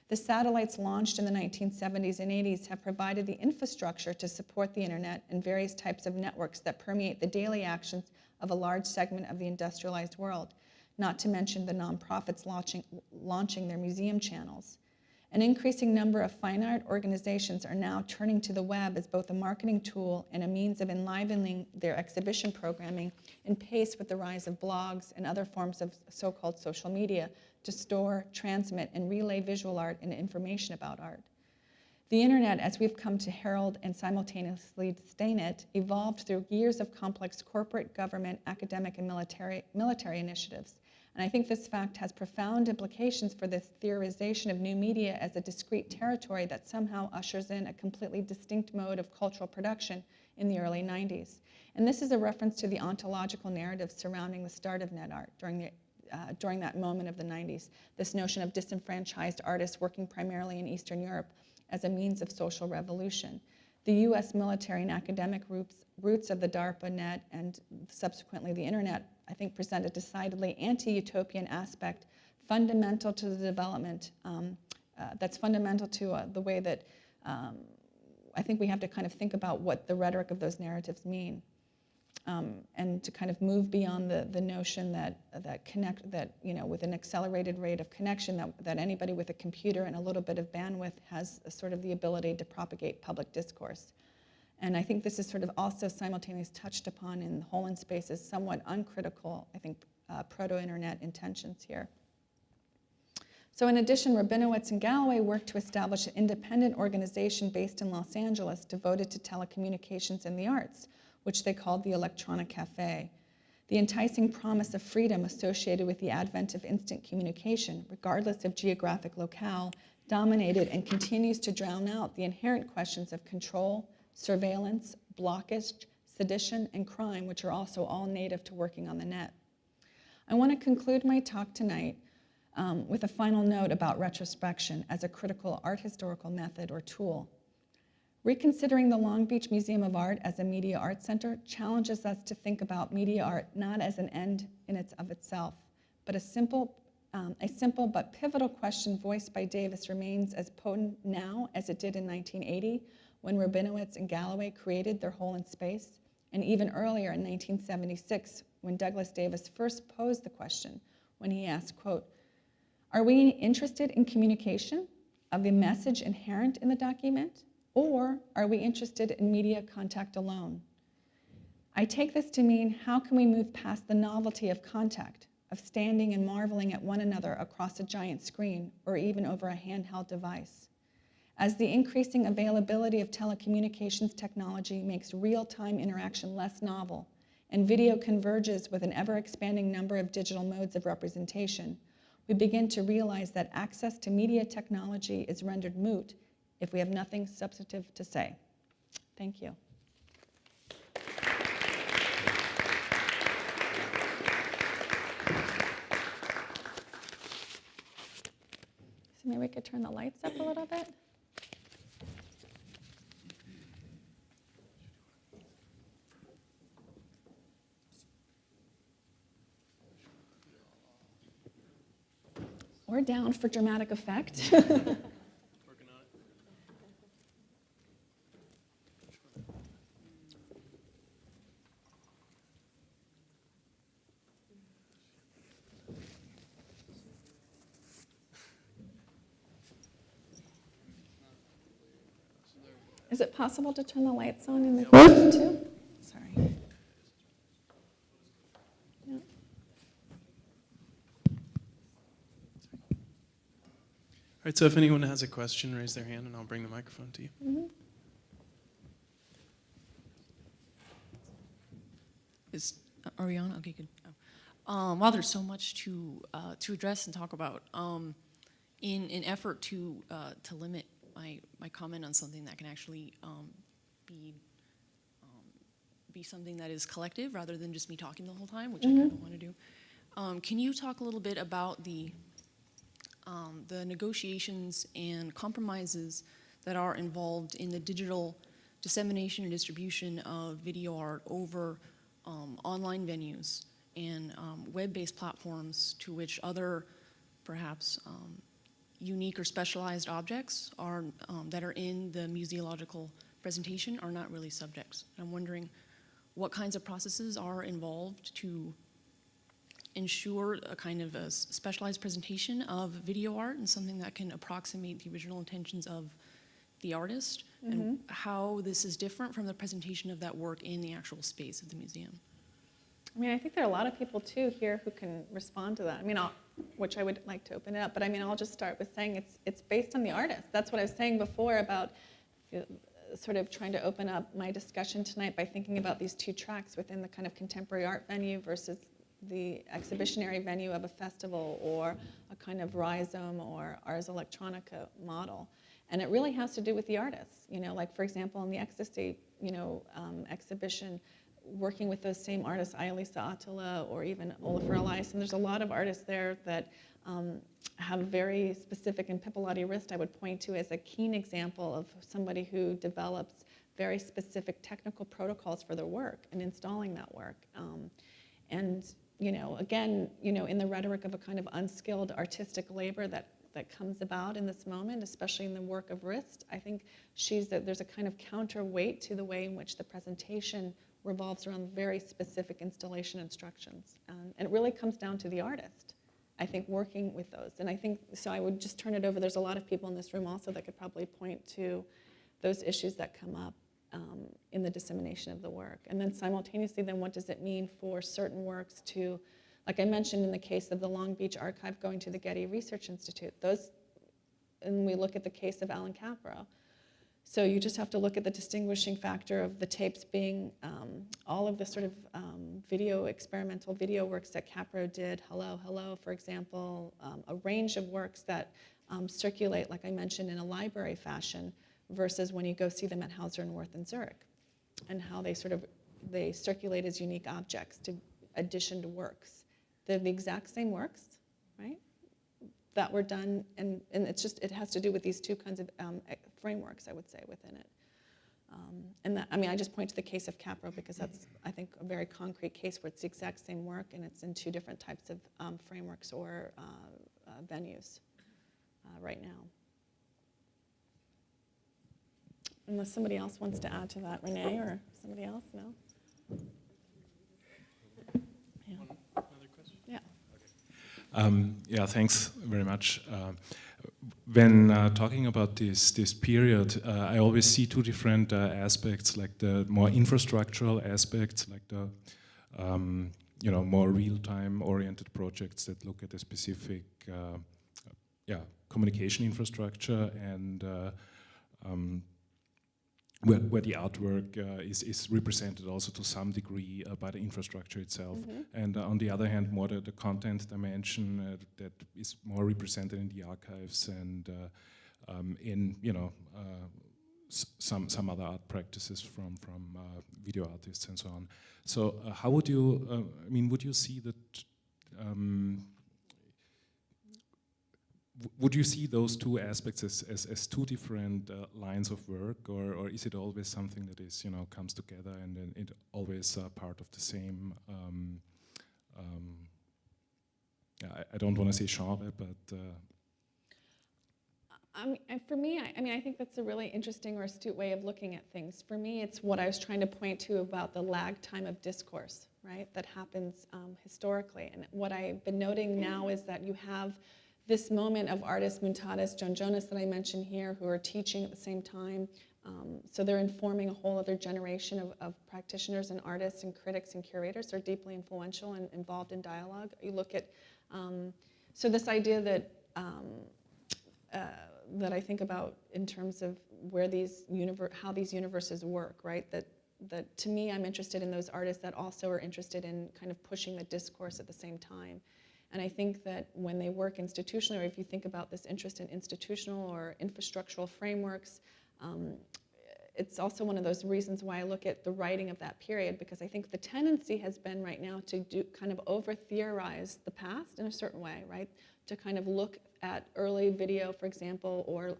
The satellites launched in the 1970s and 80s have provided the infrastructure to support the internet and various types of networks that permeate the daily actions of a large segment of the industrialized world, not to mention the nonprofits launching their museum channels. An increasing number of fine art organizations are now turning to the web as both a marketing tool and a means of enlivening their exhibition programming in pace with the rise of blogs and other forms of so-called social media to store, transmit, and relay visual art and information about art. The internet, as we've come to herald and simultaneously disdain it, evolved through years of complex corporate, government, academic, and military initiatives. And I think this fact has profound implications for this theorization of new media as a discrete territory that somehow ushers in a completely distinct mode of cultural production in the early 90s. And this is a reference to the ontological narrative surrounding the start of net art during that moment of the 90s, this notion of disenfranchised artists working primarily in Eastern Europe as a means of social revolution. The US military and academic roots of the DARPA net and subsequently the internet, I think, present a decidedly anti-utopian aspect fundamental to the development, that's fundamental to the way that I think we have to kind of think about what the rhetoric of those narratives mean. And to kind of move beyond the notion that with an accelerated rate of connection that anybody with a computer and a little bit of bandwidth has sort of the ability to propagate public discourse. And I think this is sort of also simultaneously touched upon in Hole in Space's somewhat uncritical, I think, proto-internet intentions here. So in addition, Rabinowitz and Galloway worked to establish an independent organization based in Los Angeles devoted to telecommunications and the arts, which they called the Electronic Cafe. The enticing promise of freedom associated with the advent of instant communication, regardless of geographic locale, dominated and continues to drown out the inherent questions of control, surveillance, blockage, sedition, and crime, which are also all native to working on the net. I want to conclude my talk tonight with a final note about retrospection as a critical art historical method or tool. Reconsidering the Long Beach Museum of Art as a media art center challenges us to think about media art not as an end in of itself, but a simple but pivotal question voiced by Davis remains as potent now as it did in 1980 when Rabinowitz and Galloway created their Hole in Space, and even earlier in 1976 when Douglas Davis first posed the question when he asked, quote, "Are we interested in communication of the message inherent in the document? Or are we interested in media contact alone?" I take this to mean, how can we move past the novelty of contact, of standing and marveling at one another across a giant screen or even over a handheld device? As the increasing availability of telecommunications technology makes real-time interaction less novel, and video converges with an ever-expanding number of digital modes of representation, we begin to realize that access to media technology is rendered moot if we have nothing substantive to say. Thank you. So maybe we could turn the lights up a little bit. Or down for dramatic effect. Is it possible to turn the lights on in the group too? Sorry. Yeah. All right, so if anyone has a question, raise their hand and I'll bring the microphone to you. Mm-hmm. Are we on? Okay, good. Wow, there's so much to address and talk about. In an effort to limit my comment on something that can actually be something that is collective rather than just me talking the whole time, which I kind of want to do. Can you talk a little bit about the negotiations and compromises that are involved in the digital dissemination and distribution of video art over online venues and web-based platforms to which other, perhaps, unique or specialized objects are that are in the museological presentation are not really subjects. I'm wondering what kinds of processes are involved to ensure a kind of a specialized presentation of video art and something that can approximate the original intentions of the artist, and how this is different from the presentation of that work in the actual space of the museum. I mean, I think there are a lot of people too here who can respond to that. I mean, which I would like to open it up, but I mean, I'll just start with saying it's based on the artist. That's what I was saying before about sort of trying to open up my discussion tonight by thinking about these two tracks within the kind of contemporary art venue versus the exhibitionary venue of a festival or a kind of rhizome or Ars Electronica model. And it really has to do with the artists. You know, like for example, in the Ecstasy, exhibition, working with those same artists, Ayalisa Attila or even Olafur Eliasson, there's a lot of artists there that have very specific, and Pipolati Rist I would point to as a keen example of somebody who develops very specific technical protocols for their work and installing that work. And again, in the rhetoric of a kind of unskilled artistic labor that comes about in this moment, especially in the work of Rist, I think there's a kind of counterweight to the way in which the presentation revolves around very specific installation instructions. And it really comes down to the artist, I think, working with those. And I think, so I would just turn it over. There's a lot of people in this room also that could probably point to those issues that come up in the dissemination of the work. And then simultaneously, then what does it mean for certain works to, like I mentioned in the case of the Long Beach Archive going to the Getty Research Institute, and we look at the case of Alan Capro. So you just have to look at the distinguishing factor of the tapes being all of the sort of experimental video works that Capro did, Hello, Hello, for example, a range of works that circulate, like I mentioned, in a library fashion, versus when you go see them at Hauser and Wirth in Zurich, and how they circulate as unique objects to addition to works. They're the exact same works, right? That were done, and it has to do with these two kinds of frameworks, I would say, within it. I just point to the case of Capro because that's, I think, a very concrete case where it's the exact same work and it's in two different types of frameworks or venues right now. Unless somebody else wants to add to that, Renee or somebody else, no? Yeah. Another question? Yeah. Yeah, thanks very much. when talking about this period, I always see two different aspects, like the more infrastructural aspects, like the more real-time oriented projects that look at a specific communication infrastructure, and where the artwork is represented also to some degree by the infrastructure itself. And on the other hand, more the content dimension that is more represented in the archives and in some other art practices from video artists and so on. So how would you, would you see that, would you see those two aspects as two different lines of work, or is it always something that is, comes together and then it always part of the same, I don't want to say genre, but... For me, I think that's a really interesting or astute way of looking at things. For me, it's what I was trying to point to about the lag time of discourse, right, that happens historically. And what I've been noting now is that you have this moment of artists, Muntadas, Joan Jonas that I mentioned here, who are teaching at the same time. So they're informing a whole other generation of practitioners and artists and critics and curators. They're deeply influential and involved in dialogue. You look at, so this idea that that I think about in terms of where these how these universes work, right? That to me, I'm interested in those artists that also are interested in kind of pushing the discourse at the same time. And I think that when they work institutionally, or if you think about this interest in institutional or infrastructural frameworks, it's also one of those reasons why I look at the writing of that period, because I think the tendency has been right now to do kind of over-theorize the past in a certain way, right? To kind of look at early video, for example, or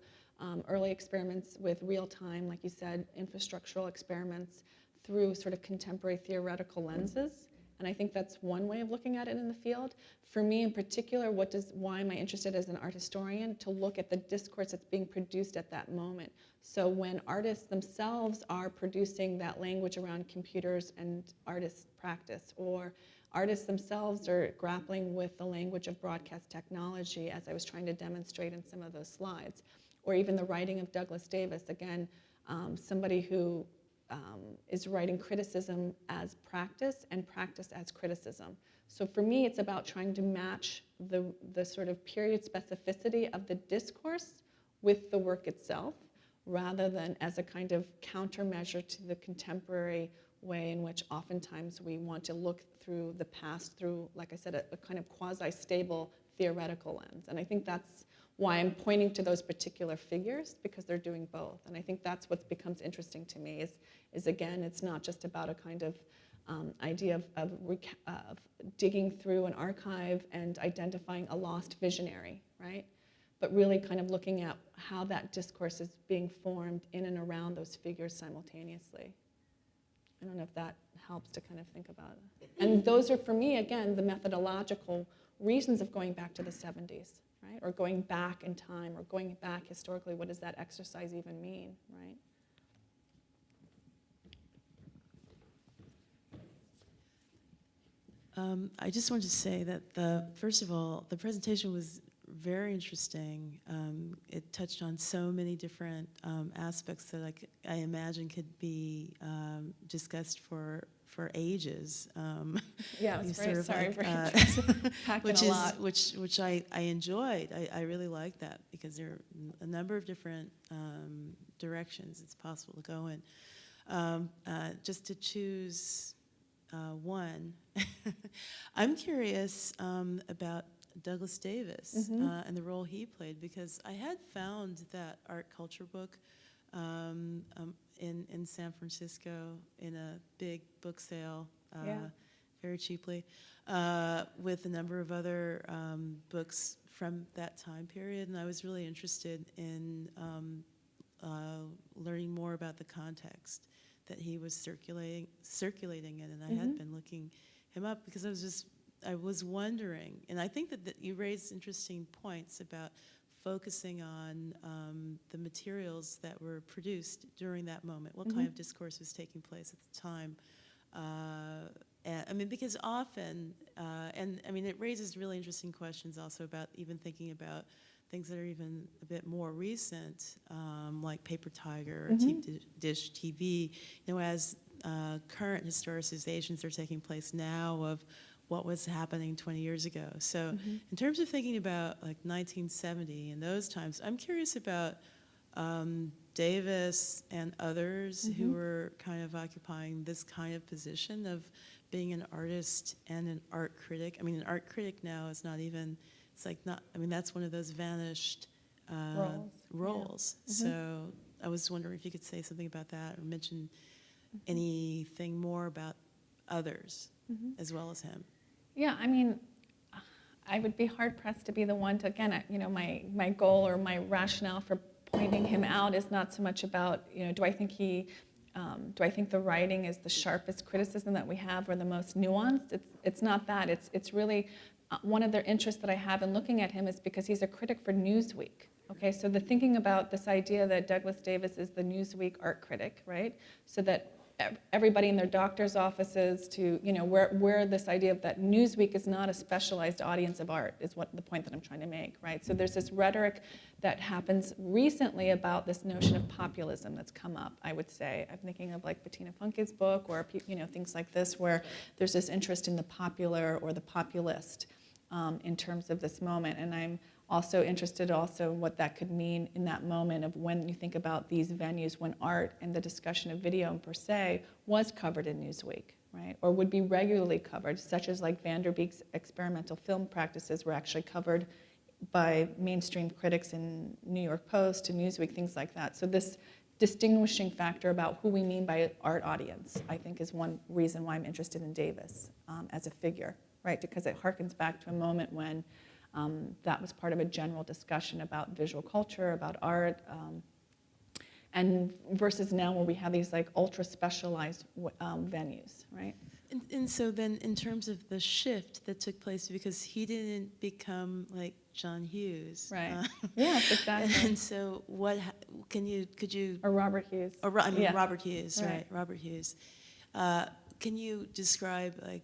early experiments with real-time, like you said, infrastructural experiments through sort of contemporary theoretical lenses. And I think that's one way of looking at it in the field. For me in particular, why am I interested as an art historian? To look at the discourse that's being produced at that moment. So when artists themselves are producing that language around computers and artist practice, or artists themselves are grappling with the language of broadcast technology, as I was trying to demonstrate in some of those slides, or even the writing of Douglas Davis, again, somebody who is writing criticism as practice and practice as criticism. So for me, it's about trying to match the sort of period specificity of the discourse with the work itself, rather than as a kind of countermeasure to the contemporary way in which oftentimes we want to look through the past through, like I said, a kind of quasi-stable theoretical lens. And I think that's why I'm pointing to those particular figures, because they're doing both. And I think that's what becomes interesting to me is again, it's not just about a kind of idea of digging through an archive and identifying a lost visionary, right? But really kind of looking at how that discourse is being formed in and around those figures simultaneously. I don't know if that helps to kind of think about it. And those are, for me, again, the methodological reasons of going back to the 70s, right? Or going back in time, or going back historically. What does that exercise even mean, right? I just wanted to say that first of all, the presentation was very interesting. It touched on so many different aspects that I imagine could be discussed for ages. Yeah, I was very sorry for packing which a lot. Which I enjoyed. I really like that, because there are a number of different directions it's possible to go in. Just to choose one, I'm curious about Douglas Davis and the role he played, because I had found that art culture book in San Francisco in a big book sale very cheaply with a number of other books from that time period, and I was really interested in learning more about the context that he was circulating in, and I had been looking him up because I was wondering, and I think that you raised interesting points about focusing on the materials that were produced during that moment, what kind of discourse was taking place at the time. Because often, and it raises really interesting questions also about even thinking about things that are even a bit more recent, like Paper Tiger or Dish TV, as current historicizations are taking place now of what was happening 20 years ago. So in terms of thinking about like 1970 and those times, I'm curious about Davis and others who were kind of occupying this kind of position of being an artist and an art critic. I mean, an art critic now is not even, it's like not, I mean, that's one of those vanished roles. So I was wondering if you could say something about that or mention anything more about others as well as him. Yeah, I mean, I would be hard-pressed to be the one to, again, my goal or my rationale for pointing him out is not so much about, do I think the writing is the sharpest criticism that we have or the most nuanced? It's not that. It's really one of the interests that I have in looking at him is because he's a critic for Newsweek. Okay, so the thinking about this idea that Douglas Davis is the Newsweek art critic, right? So that everybody in their doctor's offices to, where this idea of that Newsweek is not a specialized audience of art is what the point that I'm trying to make, right? So there's this rhetoric that happens recently about this notion of populism that's come up, I would say. I'm thinking of like Bettina Funke's book or, things like this where there's this interest in the popular or the populist in terms of this moment. And I'm also interested in what that could mean in that moment of when you think about these venues when art and the discussion of video per se was covered in Newsweek, right? Or would be regularly covered, such as like Vanderbeek's experimental film practices were actually covered by mainstream critics in New York Post and Newsweek, things like that. So this distinguishing factor about who we mean by art audience, I think is one reason why I'm interested in Davis as a figure, right? Because it harkens back to a moment when that was part of a general discussion about visual culture, about art, and versus now where we have these like ultra specialized venues, right? And so then in terms of the shift that took place, because he didn't become like John Hughes. Right. Yes, exactly. And so could you? Or Robert Hughes. Or, Robert Hughes, right, Robert Hughes. Can you describe like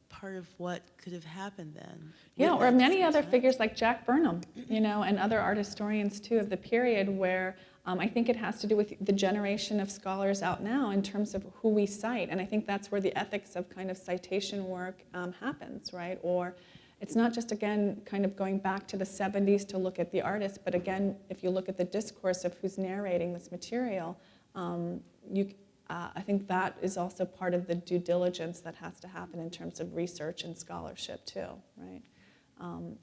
part of what could have happened then? Yeah, or many other figures like Jack Burnham, and other art historians too of the period where I think it has to do with the generation of scholars out now in terms of who we cite. And I think that's where the ethics of kind of citation work happens, right? Or it's not just, again, kind of going back to the 70s to look at the artist, but again, if you look at the discourse of who's narrating this material, I think that is also part of the due diligence that has to happen in terms of research and scholarship too, right?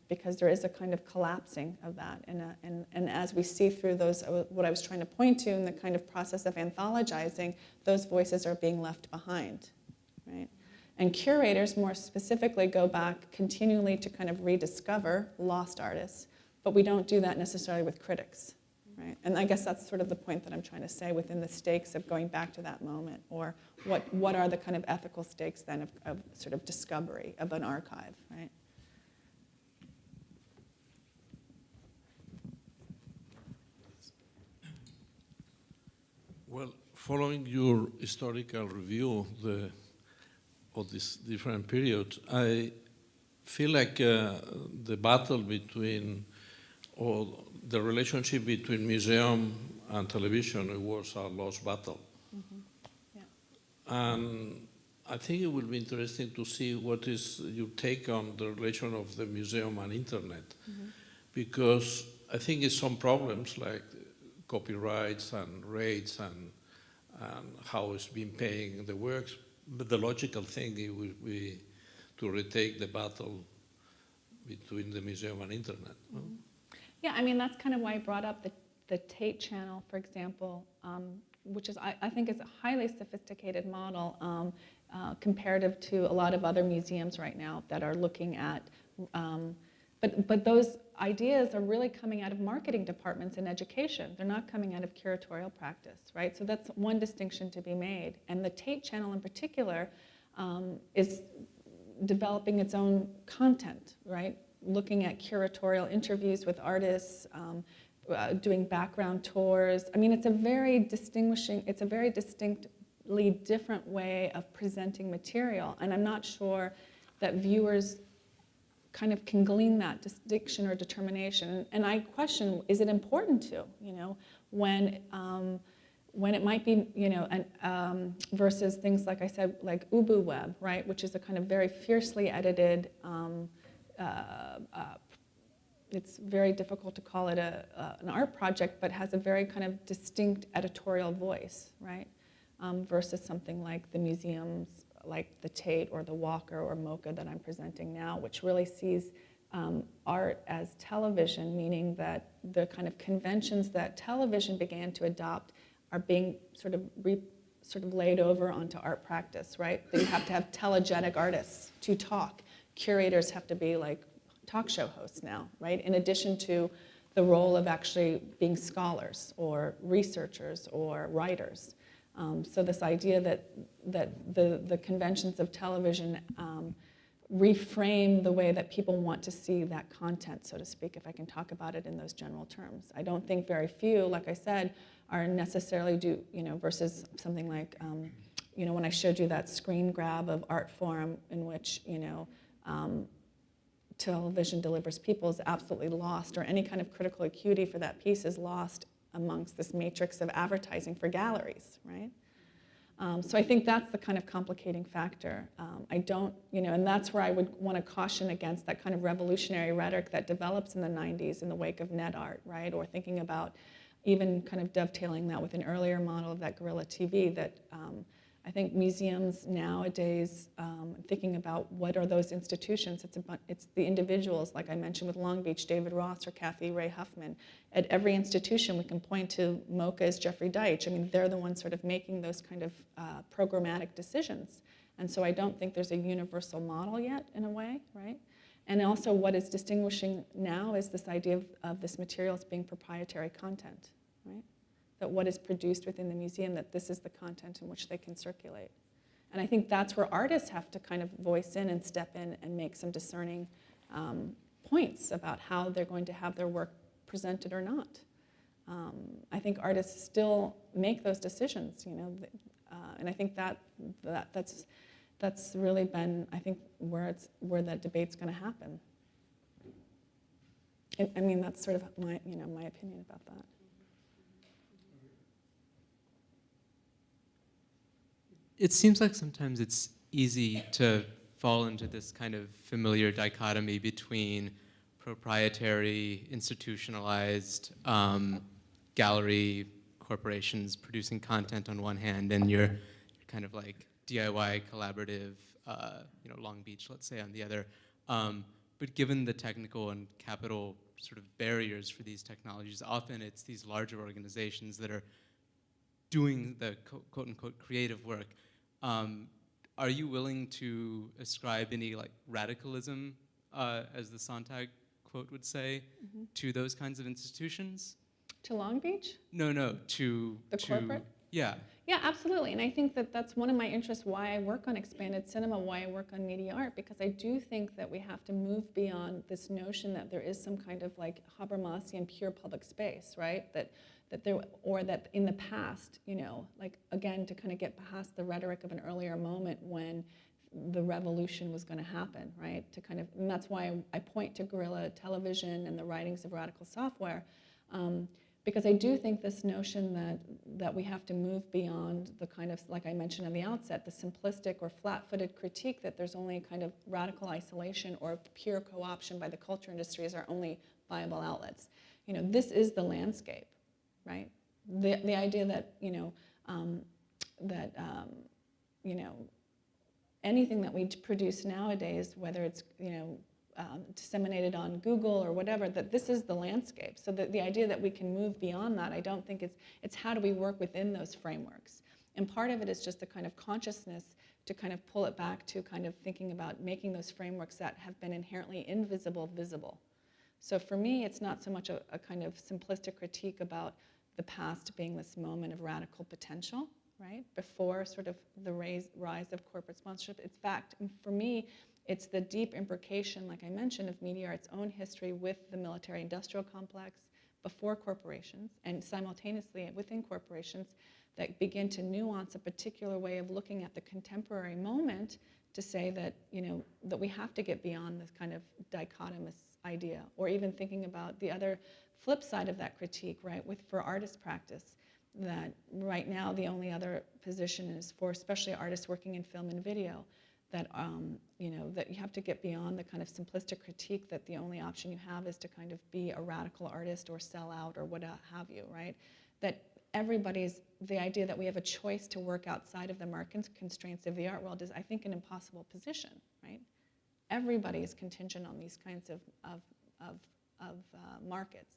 Because there is a kind of collapsing of that. And as we see through those, what I was trying to point to in the kind of process of anthologizing, those voices are being left behind, right? And curators more specifically go back continually to kind of rediscover lost artists, but we don't do that necessarily with critics. Right? And I guess that's sort of the point that I'm trying to say within the stakes of going back to that moment, or what are the kind of ethical stakes then of sort of discovery of an archive, right? Well, following your historical review of these different periods, I feel like the battle between, or the relationship between museum and television was a lost battle. Mm-hmm. Yeah. And I think it will be interesting to see what is your take on the relation of the museum and internet. Mm-hmm. Because I think it's some problems like copyrights and rates and how it's been paying the works. But the logical thing it would be to retake the battle between the museum and internet. Mm-hmm. Yeah, I mean, that's kind of why I brought up the Tate channel, for example, which is, I think is a highly sophisticated model comparative to a lot of other museums right now that are looking at, but those ideas are really coming out of marketing departments in education. They're not coming out of curatorial practice, right? So that's one distinction to be made. And the Tate channel in particular is developing its own content, right? Looking at curatorial interviews with artists, doing background tours. I mean, it's a very distinctly different way of presenting material. And I'm not sure that viewers kind of can glean that distinction or determination. And I question, is it important to, when it might be, versus things like I said, like Ubu Web, right, which is a kind of very fiercely edited, it's very difficult to call it an art project, but has a very kind of distinct editorial voice, right, versus something like the museums, like the Tate or the Walker or MoCA that I'm presenting now, which really sees art as television, meaning that the kind of conventions that television began to adopt are being sort of laid over onto art practice, right? That you have to have telegenic artists to talk. Curators have to be like talk show hosts now, right? In addition to the role of actually being scholars or researchers or writers. So this idea that the conventions of television reframe the way that people want to see that content, so to speak, if I can talk about it in those general terms. I don't think very few, like I said, are necessarily versus something like, when I showed you that screen grab of Art Forum in which, television delivers people is absolutely lost, or any kind of critical acuity for that piece is lost amongst this matrix of advertising for galleries, right? So I think that's the kind of complicating factor. I don't, and that's where I would want to caution against that kind of revolutionary rhetoric that develops in the 90s in the wake of net art, right? Or thinking about even kind of dovetailing that with an earlier model of that guerrilla TV that I think museums nowadays, thinking about what are those institutions, it's the individuals, like I mentioned with Long Beach, David Ross or Kathy Ray Huffman. At every institution, we can point to MoCA as Jeffrey Deitch. I mean, they're the ones sort of making those kind of programmatic decisions. And so I don't think there's a universal model yet, in a way, right? And also what is distinguishing now is this idea of this material as being proprietary content, right? That what is produced within the museum, that this is the content in which they can circulate. And I think that's where artists have to kind of voice in and step in and make some discerning points about how they're going to have their work presented or not. I think artists still make those decisions, and I think that's really been, I think, where that debate's going to happen. I mean, that's sort of my opinion about that. It seems like sometimes it's easy to fall into this kind of familiar dichotomy between proprietary, institutionalized gallery corporations producing content on one hand, and your kind of like DIY collaborative, Long Beach, let's say, on the other. But given the technical and capital sort of barriers for these technologies, often it's these larger organizations that are doing the quote-unquote creative work. Are you willing to ascribe any like radicalism, as the Sontag quote would say, to those kinds of institutions? To Long Beach? No, to corporate? Yeah. Yeah, absolutely. And I think that that's one of my interests, why I work on expanded cinema, why I work on media art, because I do think that we have to move beyond this notion that there is some kind of like Habermasian pure public space, right? That in the past, like again, to kind of get past the rhetoric of an earlier moment when the revolution was going to happen, right? And that's why I point to guerrilla television and the writings of Radical Software, because I do think this notion that we have to move beyond the kind of, like I mentioned at the outset, the simplistic or flat-footed critique that there's only a kind of radical isolation or pure co-option by the culture industry as our only viable outlets. This is the landscape, right? The idea that anything that we produce nowadays, whether it's disseminated on Google or whatever, that this is the landscape. So the idea that we can move beyond that, I don't think it's how do we work within those frameworks. And part of it is just the kind of consciousness to kind of pull it back to kind of thinking about making those frameworks that have been inherently invisible visible. So for me, it's not so much a kind of simplistic critique about the past being this moment of radical potential, right? Before sort of the rise of corporate sponsorship. In fact, for me, it's the deep imbrication, like I mentioned, of media art's own history with the military-industrial complex before corporations, and simultaneously within corporations that begin to nuance a particular way of looking at the contemporary moment to say that, that we have to get beyond this kind of dichotomous idea, or even thinking about the other flip side of that critique, right, for artist practice, that right now the only other position is for especially artists working in film and video, that, that you have to get beyond the kind of simplistic critique that the only option you have is to kind of be a radical artist or sell out or what have you, right? That the idea that we have a choice to work outside of the market constraints of the art world is, I think, an impossible position, right? Everybody is contingent on these kinds of markets.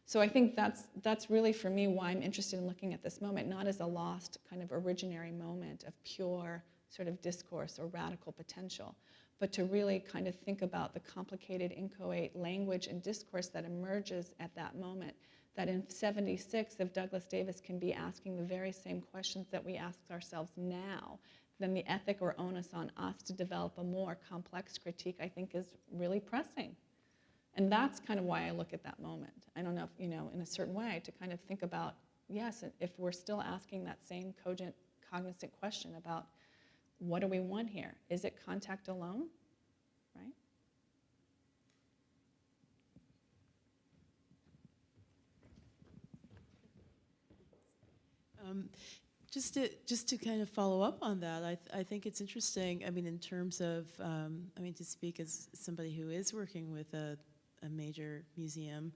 So I think that's really, for me, why I'm interested in looking at this moment, not as a lost kind of originary moment of pure sort of discourse or radical potential, but to really kind of think about the complicated, inchoate language and discourse that emerges at that moment. That in '76, if Douglas Davis can be asking the very same questions that we ask ourselves now, then the ethic or onus on us to develop a more complex critique, I think, is really pressing. And that's kind of why I look at that moment. I don't know if, in a certain way, to kind of think about, yes, if we're still asking that same cogent, cognizant question about what do we want here? Is it contact alone, right? Just to kind of follow up on that, I think it's interesting. I mean, in terms of, to speak as somebody who is working with a major museum,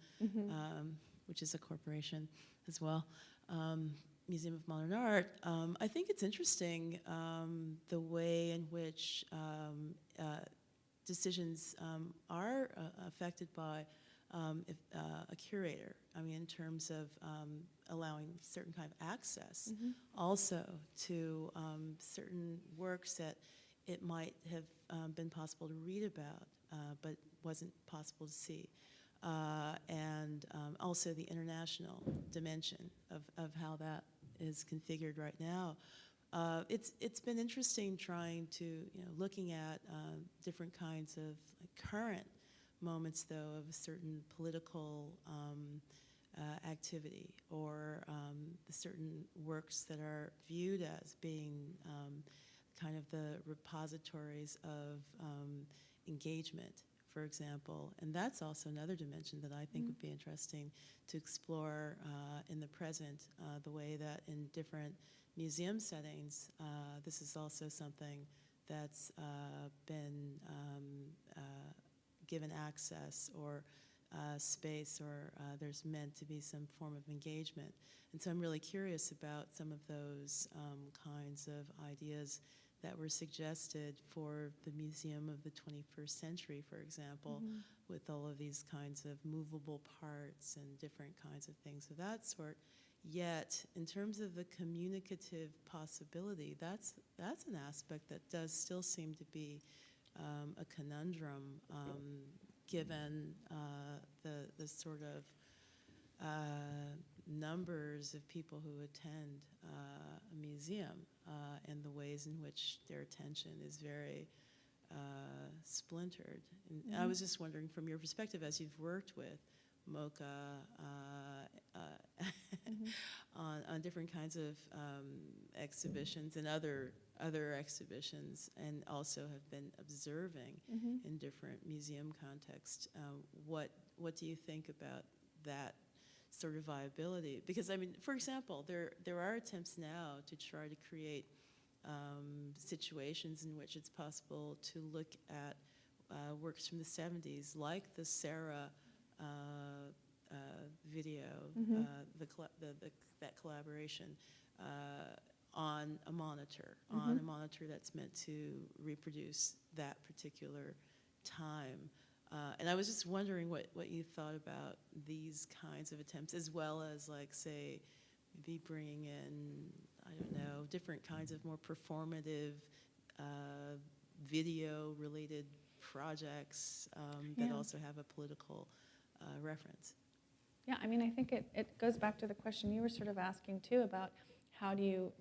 which is a corporation as well, Museum of Modern Art, I think it's interesting the way in which decisions are affected by a curator. I mean, in terms of allowing certain kind of access also to certain works that it might have been possible to read about, but wasn't possible to see. And also the international dimension of how that is configured right now. It's been interesting trying to, looking at different kinds of current moments, though, of a certain political activity, or the certain works that are viewed as being kind of the repositories of engagement, for example. And that's also another dimension that I think would be interesting to explore in the present, the way that in different museum settings, this is also something that's been given access or space, or there's meant to be some form of engagement. And so I'm really curious about some of those kinds of ideas that were suggested for the Museum of the 21st Century, for example, with all of these kinds of movable parts and different kinds of things of that sort. Yet, in terms of the communicative possibility, that's an aspect that does still seem to be a conundrum, given the sort of numbers of people who attend a museum and the ways in which their attention is very splintered. And I was just wondering, from your perspective, as you've worked with MoCA on different kinds of exhibitions and other exhibitions, and also have been observing in different museum contexts, what do you think about that sort of viability? Because, I mean, for example, there are attempts now to try to create situations in which it's possible to look at works from the 70s, like the Sarah video, that collaboration, on a monitor, that's meant to reproduce that particular time. And I was just wondering what you thought about these kinds of attempts, as well as, like, say, maybe bringing in, I don't know, different kinds of more performative video-related projects that also have a political reference. Yeah, I mean, I think it goes back to the question you were sort of asking, too, about how do you,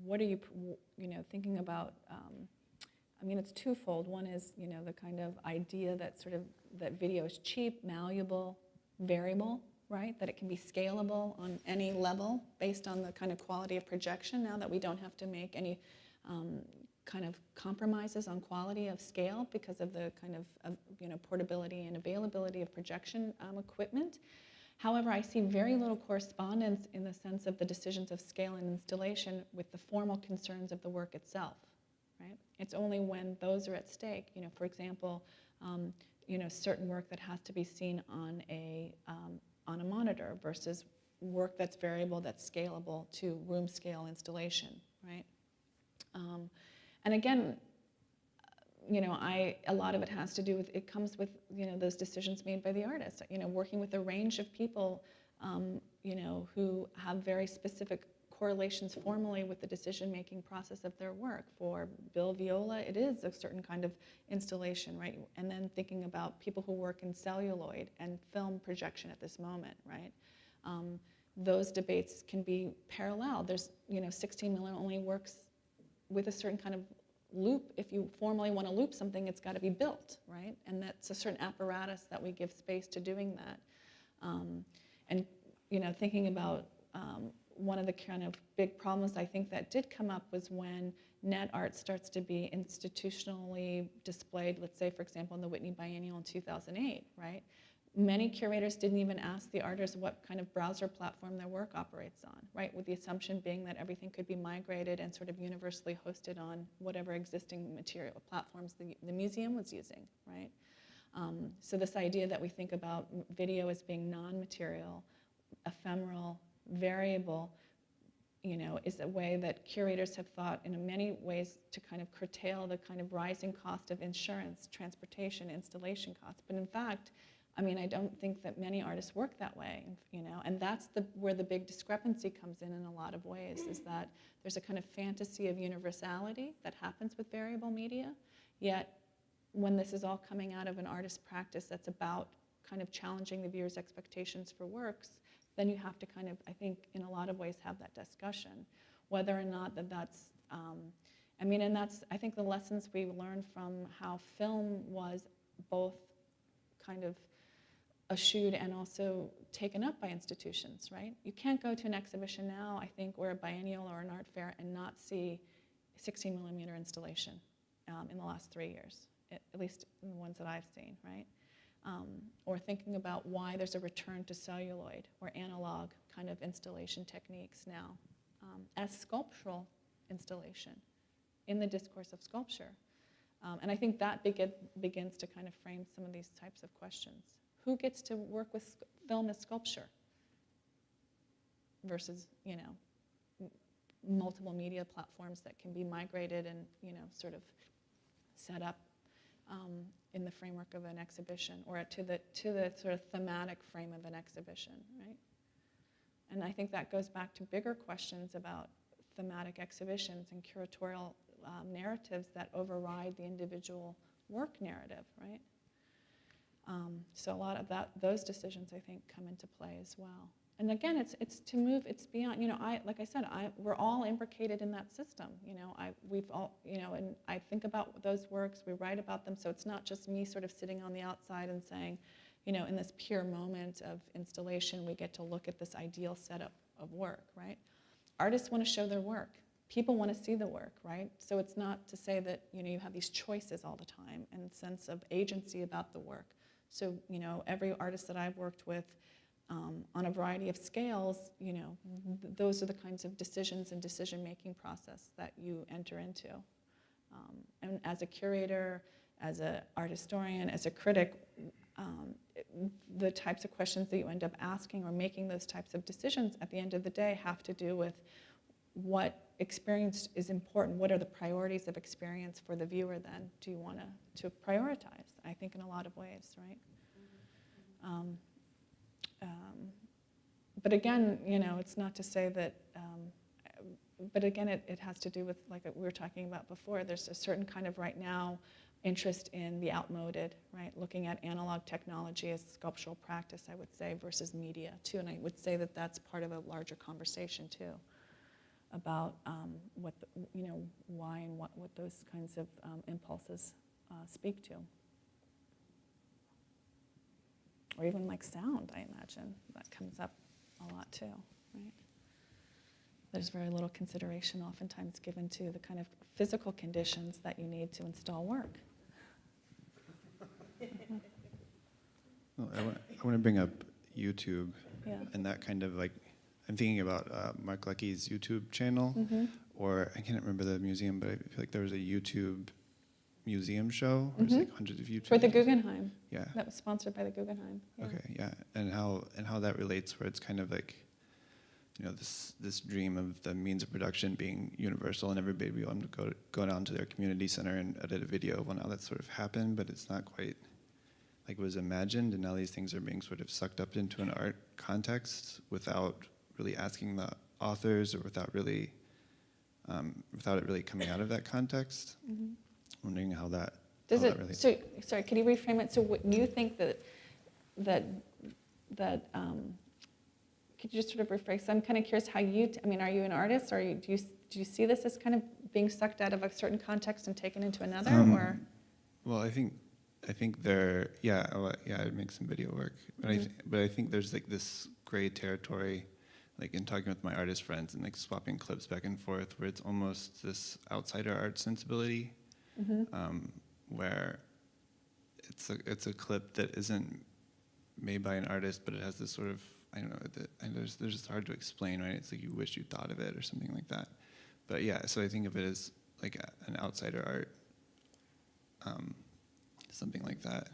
what are you, thinking about. I mean, it's twofold. One is, the kind of idea that that video is cheap, malleable, variable, right? That it can be scalable on any level based on the kind of quality of projection, now that we don't have to make any kind of compromises on quality of scale because of the kind of portability and availability of projection equipment. However, I see very little correspondence in the sense of the decisions of scale and installation with the formal concerns of the work itself, right? It's only when those are at stake, for example, certain work that has to be seen on a monitor versus work that's variable, that's scalable to room scale installation, right? And again, a lot of it has to do with, it comes with, those decisions made by the artist, working with a range of people, who have very specific correlations formally with the decision-making process of their work. For Bill Viola, it is a certain kind of installation, right? And then thinking about people who work in celluloid and film projection at this moment, right? Those debates can be parallel. There's, 16 mm only works with a certain kind of loop. If you formally want to loop something, it's got to be built, right? And that's a certain apparatus that we give space to doing that. And thinking about one of the kind of big problems I think that did come up was when net art starts to be institutionally displayed, let's say, for example, in the Whitney Biennial in 2008, right? Many curators didn't even ask the artists what kind of browser platform their work operates on, right? With the assumption being that everything could be migrated and sort of universally hosted on whatever existing material platforms the museum was using, right? So this idea that we think about video as being non-material, ephemeral, variable, is a way that curators have thought in many ways to kind of curtail the kind of rising cost of insurance, transportation, installation costs. But in fact, I don't think that many artists work that way, and that's where the big discrepancy comes in a lot of ways, is that there's a kind of fantasy of universality that happens with variable media, yet when this is all coming out of an artist's practice that's about kind of challenging the viewer's expectations for works, then you have to kind of, I think, in a lot of ways have that discussion, whether or not that's, and that's, I think, the lessons we learned from how film was both kind of eschewed and also taken up by institutions, right? You can't go to an exhibition now, I think, or a biennial or an art fair and not see 16 mm installation in the last 3 years, at least in the ones that I've seen, right? Or thinking about why there's a return to celluloid or analog kind of installation techniques now as sculptural installation in the discourse of sculpture. And I think that begins to kind of frame some of these types of questions. Who gets to work with film as sculpture versus, multiple media platforms that can be migrated and, sort of set up in the framework of an exhibition, or to the sort of thematic frame of an exhibition, right? And I think that goes back to bigger questions about thematic exhibitions and curatorial narratives that override the individual work narrative, right? So a lot of those decisions, I think, come into play as well. And again, it's to move, it's beyond, like I said, we're all imbricated in that system, we've all, and I think about those works, we write about them, so it's not just me sort of sitting on the outside and saying, in this pure moment of installation, we get to look at this ideal setup of work, right? Artists want to show their work. People want to see the work, right? So it's not to say that, you have these choices all the time and a sense of agency about the work. So, every artist that I've worked with on a variety of scales, those are the kinds of decisions and decision-making process that you enter into. And as a curator, as an art historian, as a critic, the types of questions that you end up asking or making those types of decisions at the end of the day have to do with what experience is important. What are the priorities of experience for the viewer then? Do you want to prioritize? I think in a lot of ways, right? But again, it's not to say that, but again, it has to do with, like we were talking about before, there's a certain kind of right now interest in the outmoded, right? Looking at analog technology as sculptural practice, I would say, versus media too. And I would say that that's part of a larger conversation too, about what, why and what those kinds of impulses speak to. Or even like sound, I imagine, that comes up a lot too, right? there's very little consideration oftentimes given to the kind of physical conditions that you need to install work. Well, I want to bring up YouTube, Yeah. and that kind of like, I'm thinking about Mark Lecky's YouTube channel, or I can't remember the museum, but I feel like there was a YouTube museum show, where it's like hundreds of YouTube. For the Guggenheim. Yeah. That was sponsored by the Guggenheim. Yeah. Okay, yeah, and how that relates, where it's kind of like, you know, this dream of the means of production being universal and everybody be able to go down to their community center and edit a video. Well, now that's sort of happened, but it's not quite like it was imagined, and now these things are being sort of sucked up into an art context without really asking the authors, or without it really coming out of that context. Wondering how that Does how it? that relates. So sorry, could you reframe it? So what you think that could you just sort of rephrase? I'm kind of curious how you. I mean, are you an artist, or do you see this as kind of being sucked out of a certain context and taken into another, or? Well, I think there, I make some video work, but I think there's like this gray territory, like in talking with my artist friends and like swapping clips back and forth, where it's almost this outsider art sensibility, where it's a clip that isn't made by an artist, but it has this sort of, I don't know, there's just hard to explain, right? It's like you wish you thought of it or something like that. But yeah, so I think of it as like an outsider art. Something like that.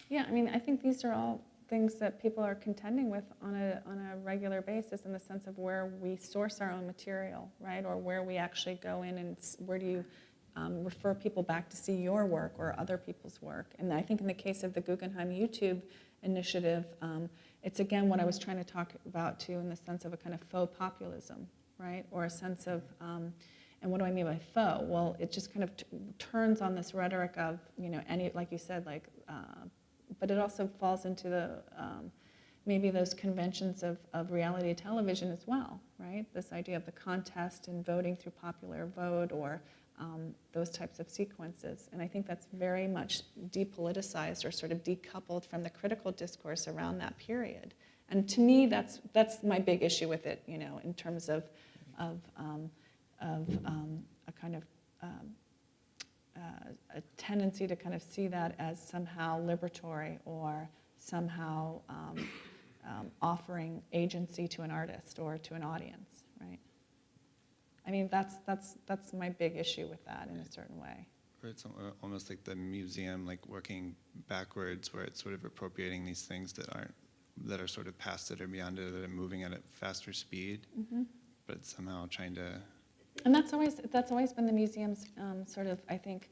Yeah, I mean, I think these are all things that people are contending with on a regular basis, in the sense of where we source our own material, right? Or where we actually go in, and where do you refer people back to see your work or other people's work. And I think in the case of the Guggenheim YouTube initiative, it's again what I was trying to talk about too, in the sense of a kind of faux populism, right? Or a sense of, and what do I mean by faux? Well, it just kind of turns on this rhetoric of, you know, any, like you said, like, but it also falls into the, maybe those conventions of reality television as well, right? This idea of the contest and voting through popular vote, or those types of sequences. And I think that's very much depoliticized, or sort of decoupled from the critical discourse around that period. And to me, that's my big issue with it, you know, in terms of a kind of a tendency to kind of see that as somehow liberatory, or somehow offering agency to an artist or to an audience, right? I mean, that's my big issue with that in a certain way. Or it's almost like the museum, like working backwards, where it's sort of appropriating these things that are sort of past it or beyond it, that are moving at a faster speed, but it's somehow trying to. And that's always been the museum's sort of, I think,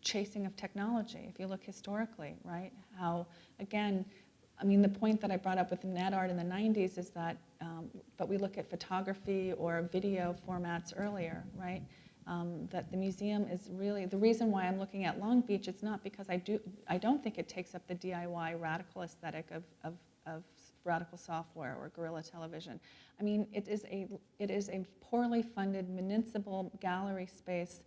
chasing of technology. If you look historically, right? How, again, I mean, the point that I brought up with net art in the 90s is that, but we look at photography or video formats earlier, right? That the museum is really, the reason why I'm looking at Long Beach, it's not because I don't think it takes up the DIY radical aesthetic of radical software or guerrilla television. I mean, it is a poorly funded municipal gallery space,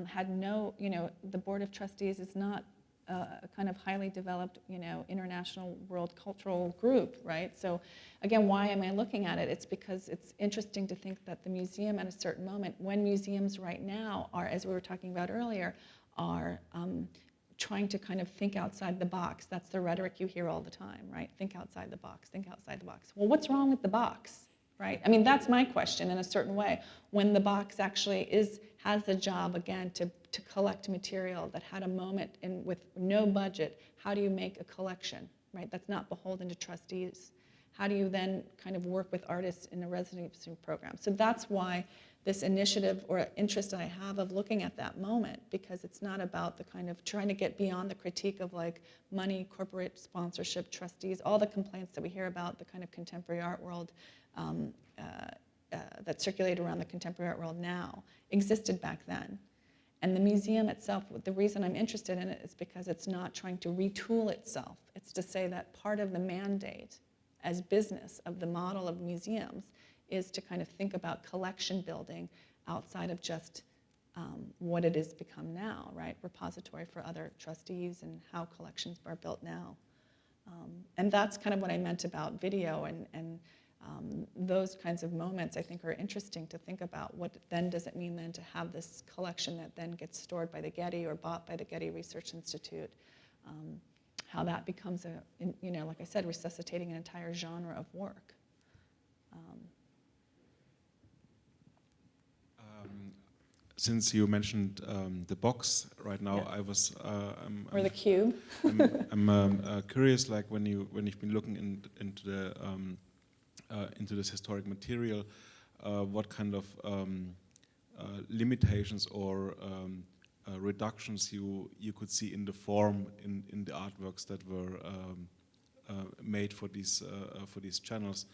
had no, you know, the Board of Trustees is not a kind of highly developed, you know, international world cultural group, right? So again, why am I looking at it? It's because it's interesting to think that the museum at a certain moment, when museums right now are, as we were talking about earlier, are trying to kind of think outside the box. That's the rhetoric you hear all the time, right? Think outside the box, think outside the box. Well, what's wrong with the box, right? I mean, that's my question in a certain way. When the box actually has the job, again, to collect material that had a moment with no budget, how do you make a collection, right? That's not beholden to trustees. How do you then kind of work with artists in a residency program? So that's why this initiative or interest I have of looking at that moment, because it's not about the kind of trying to get beyond the critique of like money, corporate sponsorship, trustees, all the complaints that we hear about the kind of contemporary art world that circulate around the contemporary art world now existed back then. And the museum itself, the reason I'm interested in it is because it's not trying to retool itself. It's to say that part of the mandate as business of the model of museums is to kind of think about collection building outside of just what it has become now, right? Repository for other trustees and how collections are built now. And that's kind of what I meant about video and Those kinds of moments, I think, are interesting to think about. What then does it mean then to have this collection that then gets stored by the Getty or bought by the Getty Research Institute? How that becomes like I said, resuscitating an entire genre of work. Since you mentioned the box right now, Yeah. I was Or the cube. I'm curious, like when you've been looking into this historic material, what kind of limitations or reductions you could see in the form in the artworks that were made for these channels.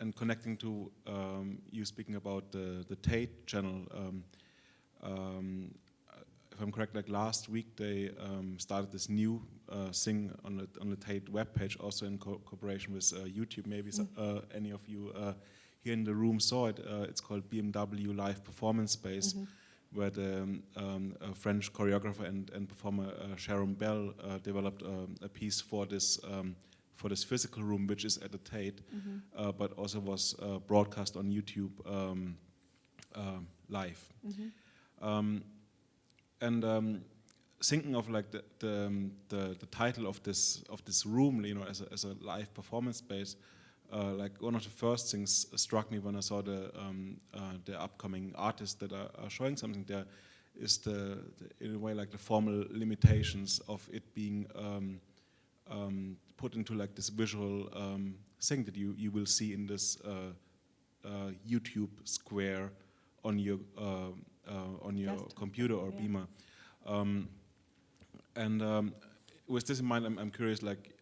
And connecting to you speaking about the Tate channel, if I'm correct, like last week they started this new thing on the Tate webpage, also in cooperation with YouTube. Maybe any of you here in the room saw it. It's called BMW Live Performance Space, where the French choreographer and performer Sharon Bell developed a piece for this physical room, which is at the Tate, but also was broadcast on YouTube live. And thinking of like the title of this room, as a live performance space, like one of the first things struck me when I saw the upcoming artists that are showing something there is in a way like the formal limitations of it being put into like this visual thing that you will see in this YouTube square on your computer or Beamer. With this in mind, I'm curious, like,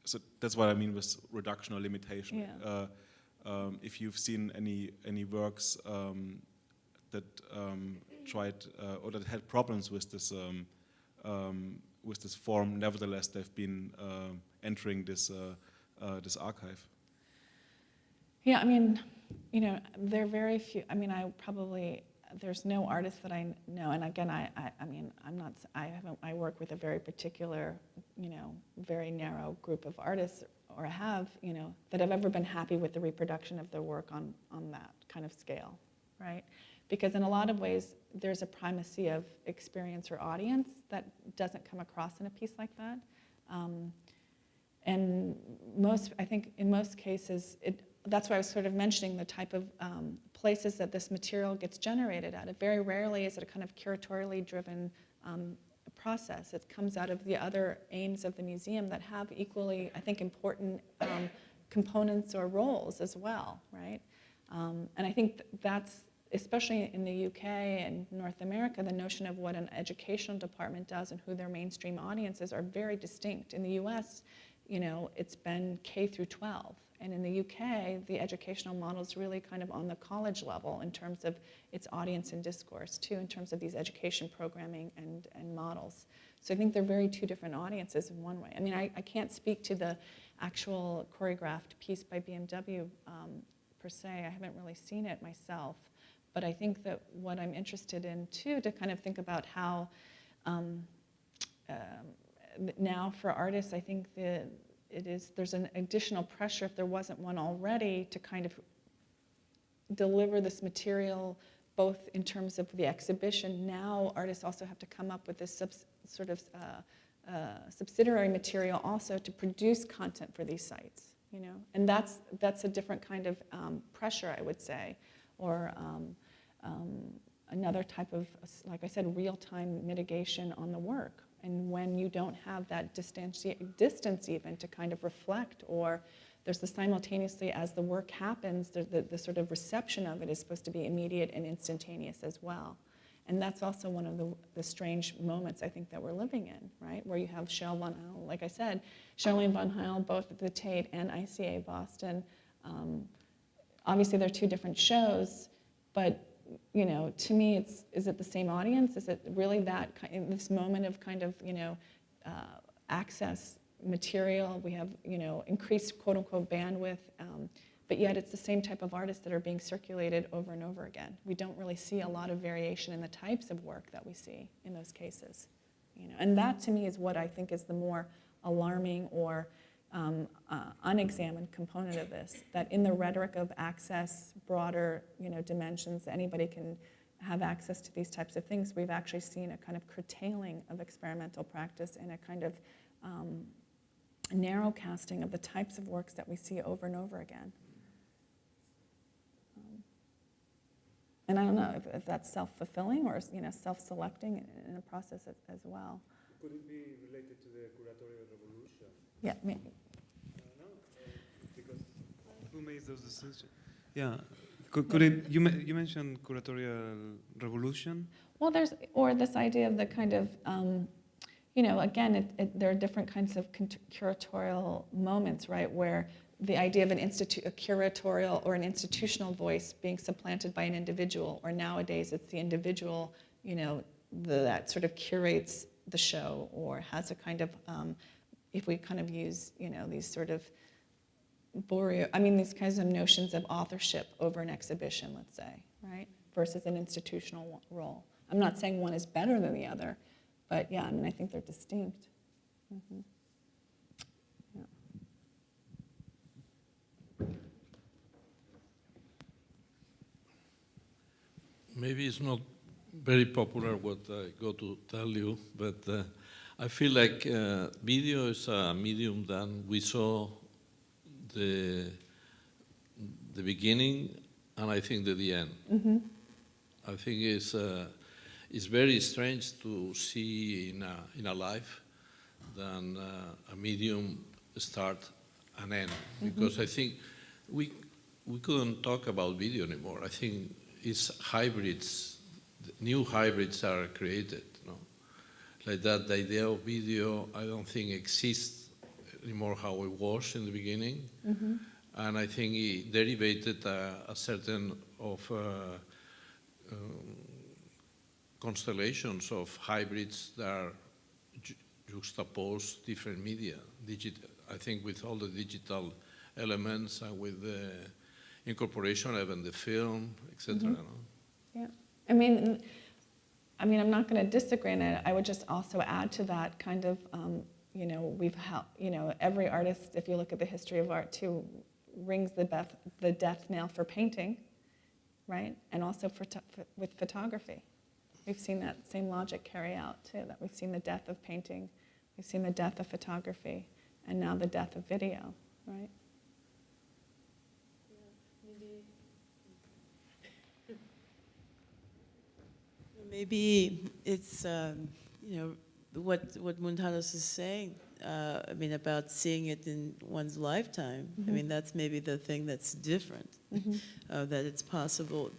so that's what I mean with reduction or limitation. Yeah. If you've seen any works that tried or that had problems with this form, nevertheless they've been entering this archive. Yeah, I mean, there are very few. I mean, there's no artist that I know, and again, I work with a very particular, very narrow group of artists, or have, that have ever been happy with the reproduction of their work on that kind of scale, right? Because in a lot of ways, there's a primacy of experience or audience that doesn't come across in a piece like that. And I think in most cases, that's why I was sort of mentioning the type of places that this material gets generated at. It very rarely is it a kind of curatorially driven process. It comes out of the other aims of the museum that have equally, I think, important components or roles as well, right? And I think that's, especially in the UK and North America, the notion of what an educational department does and who their mainstream audiences are very distinct. In the US, it's been K through 12. And in the UK, the educational model is really kind of on the college level in terms of its audience and discourse, too, in terms of these education programming and models. So I think they're very two different audiences in one way. I mean, I can't speak to the actual choreographed piece by BMW per se. I haven't really seen it myself. But I think that what I'm interested in, too, to kind of think about how now for artists, I think there's an additional pressure, if there wasn't one already, to kind of deliver this material both in terms of the exhibition. Now artists also have to come up with this subsidiary material also to produce content for these sites, and that's a different kind of pressure, I would say, or another type of, like I said, real-time mitigation on the work. And when you don't have that distance even to kind of reflect, or there's the simultaneously, as the work happens, the sort of reception of it is supposed to be immediate and instantaneous as well. And that's also one of the strange moments, I think, that we're living in, right? Where you have Shell Von Heil, like I said, Charlene Von Heil, both at the Tate and ICA Boston. Obviously, they're two different shows, but to me, is it the same audience? Is it really this moment of kind of, access material? We have, increased quote unquote bandwidth, but yet it's the same type of artists that are being circulated over and over again. We don't really see a lot of variation in the types of work that we see in those cases, and that to me is what I think is the more alarming or unexamined component of this, that in the rhetoric of access, broader dimensions, anybody can have access to these types of things, we've actually seen a kind of curtailing of experimental practice and a kind of narrow casting of the types of works that we see over and over again. And I don't know if that's self-fulfilling or self-selecting in a process as well. Could it be related to the curatorial revolution? Yeah, maybe. No, because who makes those decisions? Yeah, could it? You mentioned curatorial revolution. Well, or this idea of the kind of, again, there are different kinds of curatorial moments, right, where the idea of a curatorial or an institutional voice being supplanted by an individual, or nowadays it's the individual, that sort of curates the show or has a kind of, if we kind of use, these sort of these kinds of notions of authorship over an exhibition, let's say, right, versus an institutional role. I'm not saying one is better than the other, but yeah, I think they're distinct. Mm-hmm. Maybe it's not very popular what I go to tell you, but I feel like video is a medium that we saw the beginning and I think the end. Mm-hmm. I think it's very strange to see in a life than a medium start and end, because I think we couldn't talk about video anymore. I think it's hybrids, new hybrids are created. Like that, the idea of video, I don't think exists anymore how it was in the beginning. Mm-hmm. And I think it derivated a certain of constellations of hybrids that juxtapose different media. I think with all the digital elements and with the incorporation of the film, etc. Mm-hmm. Yeah, I'm not going to disagree on it. I would just also add to that kind of, we've every artist, if you look at the history of art too, rings the death knell for painting, right? And also with photography. We've seen that same logic carry out too, that we've seen the death of painting, we've seen the death of photography, and now the death of video, right? Maybe it's, what Muntados is saying, about seeing it in one's lifetime. Mm-hmm. That's maybe the thing that's different, that it's possible,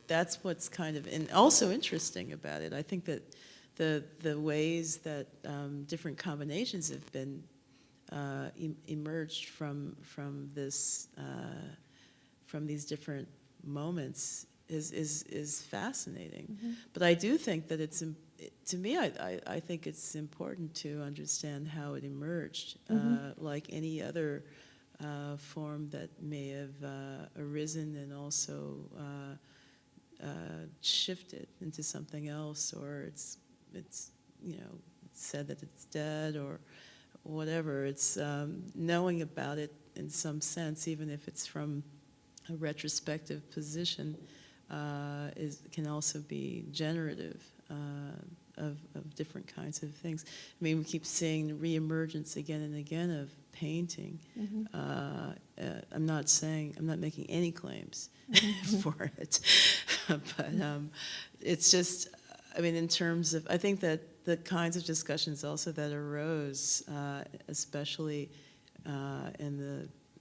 that's what's kind of, and also interesting about it. I think that the ways that different combinations have been emerged from this, from these different moments is fascinating. Mm-hmm. But I do think that it's, to me, I think it's important to understand how it emerged, like any other form that may have arisen and also shifted into something else, or it's said that it's dead or whatever. It's knowing about it in some sense, even if it's from a retrospective position, can also be generative of different kinds of things. We keep seeing reemergence again and again of painting. I'm not making any claims for it, but it's just, in terms of, I think that the kinds of discussions also that arose, especially in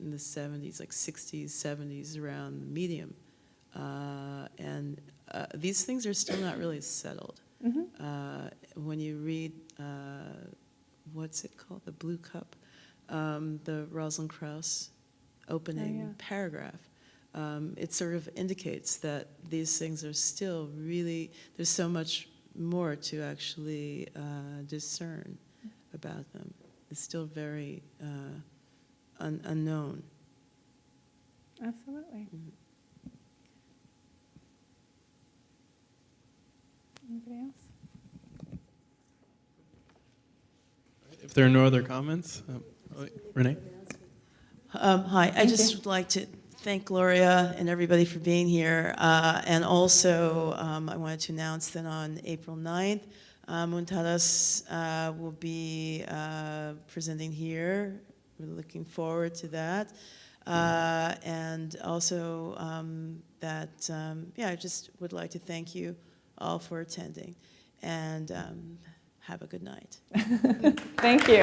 the 70s, like 60s, 70s, around the medium, and these things are still not really settled. When you read, what's it called, The Blue Cup, the Rosalind Krauss opening paragraph, it sort of indicates that these things are still really, there's so much more to actually discern about them. It's still very unknown. Absolutely. Anybody else? If there are no other comments, Renee? Hi, I just would like to thank Gloria and everybody for being here. And also, I wanted to announce that on April 9th, Muntadas will be presenting here. We're looking forward to that. And also that, yeah, I just would like to thank you all for attending. And have a good night. Thank you.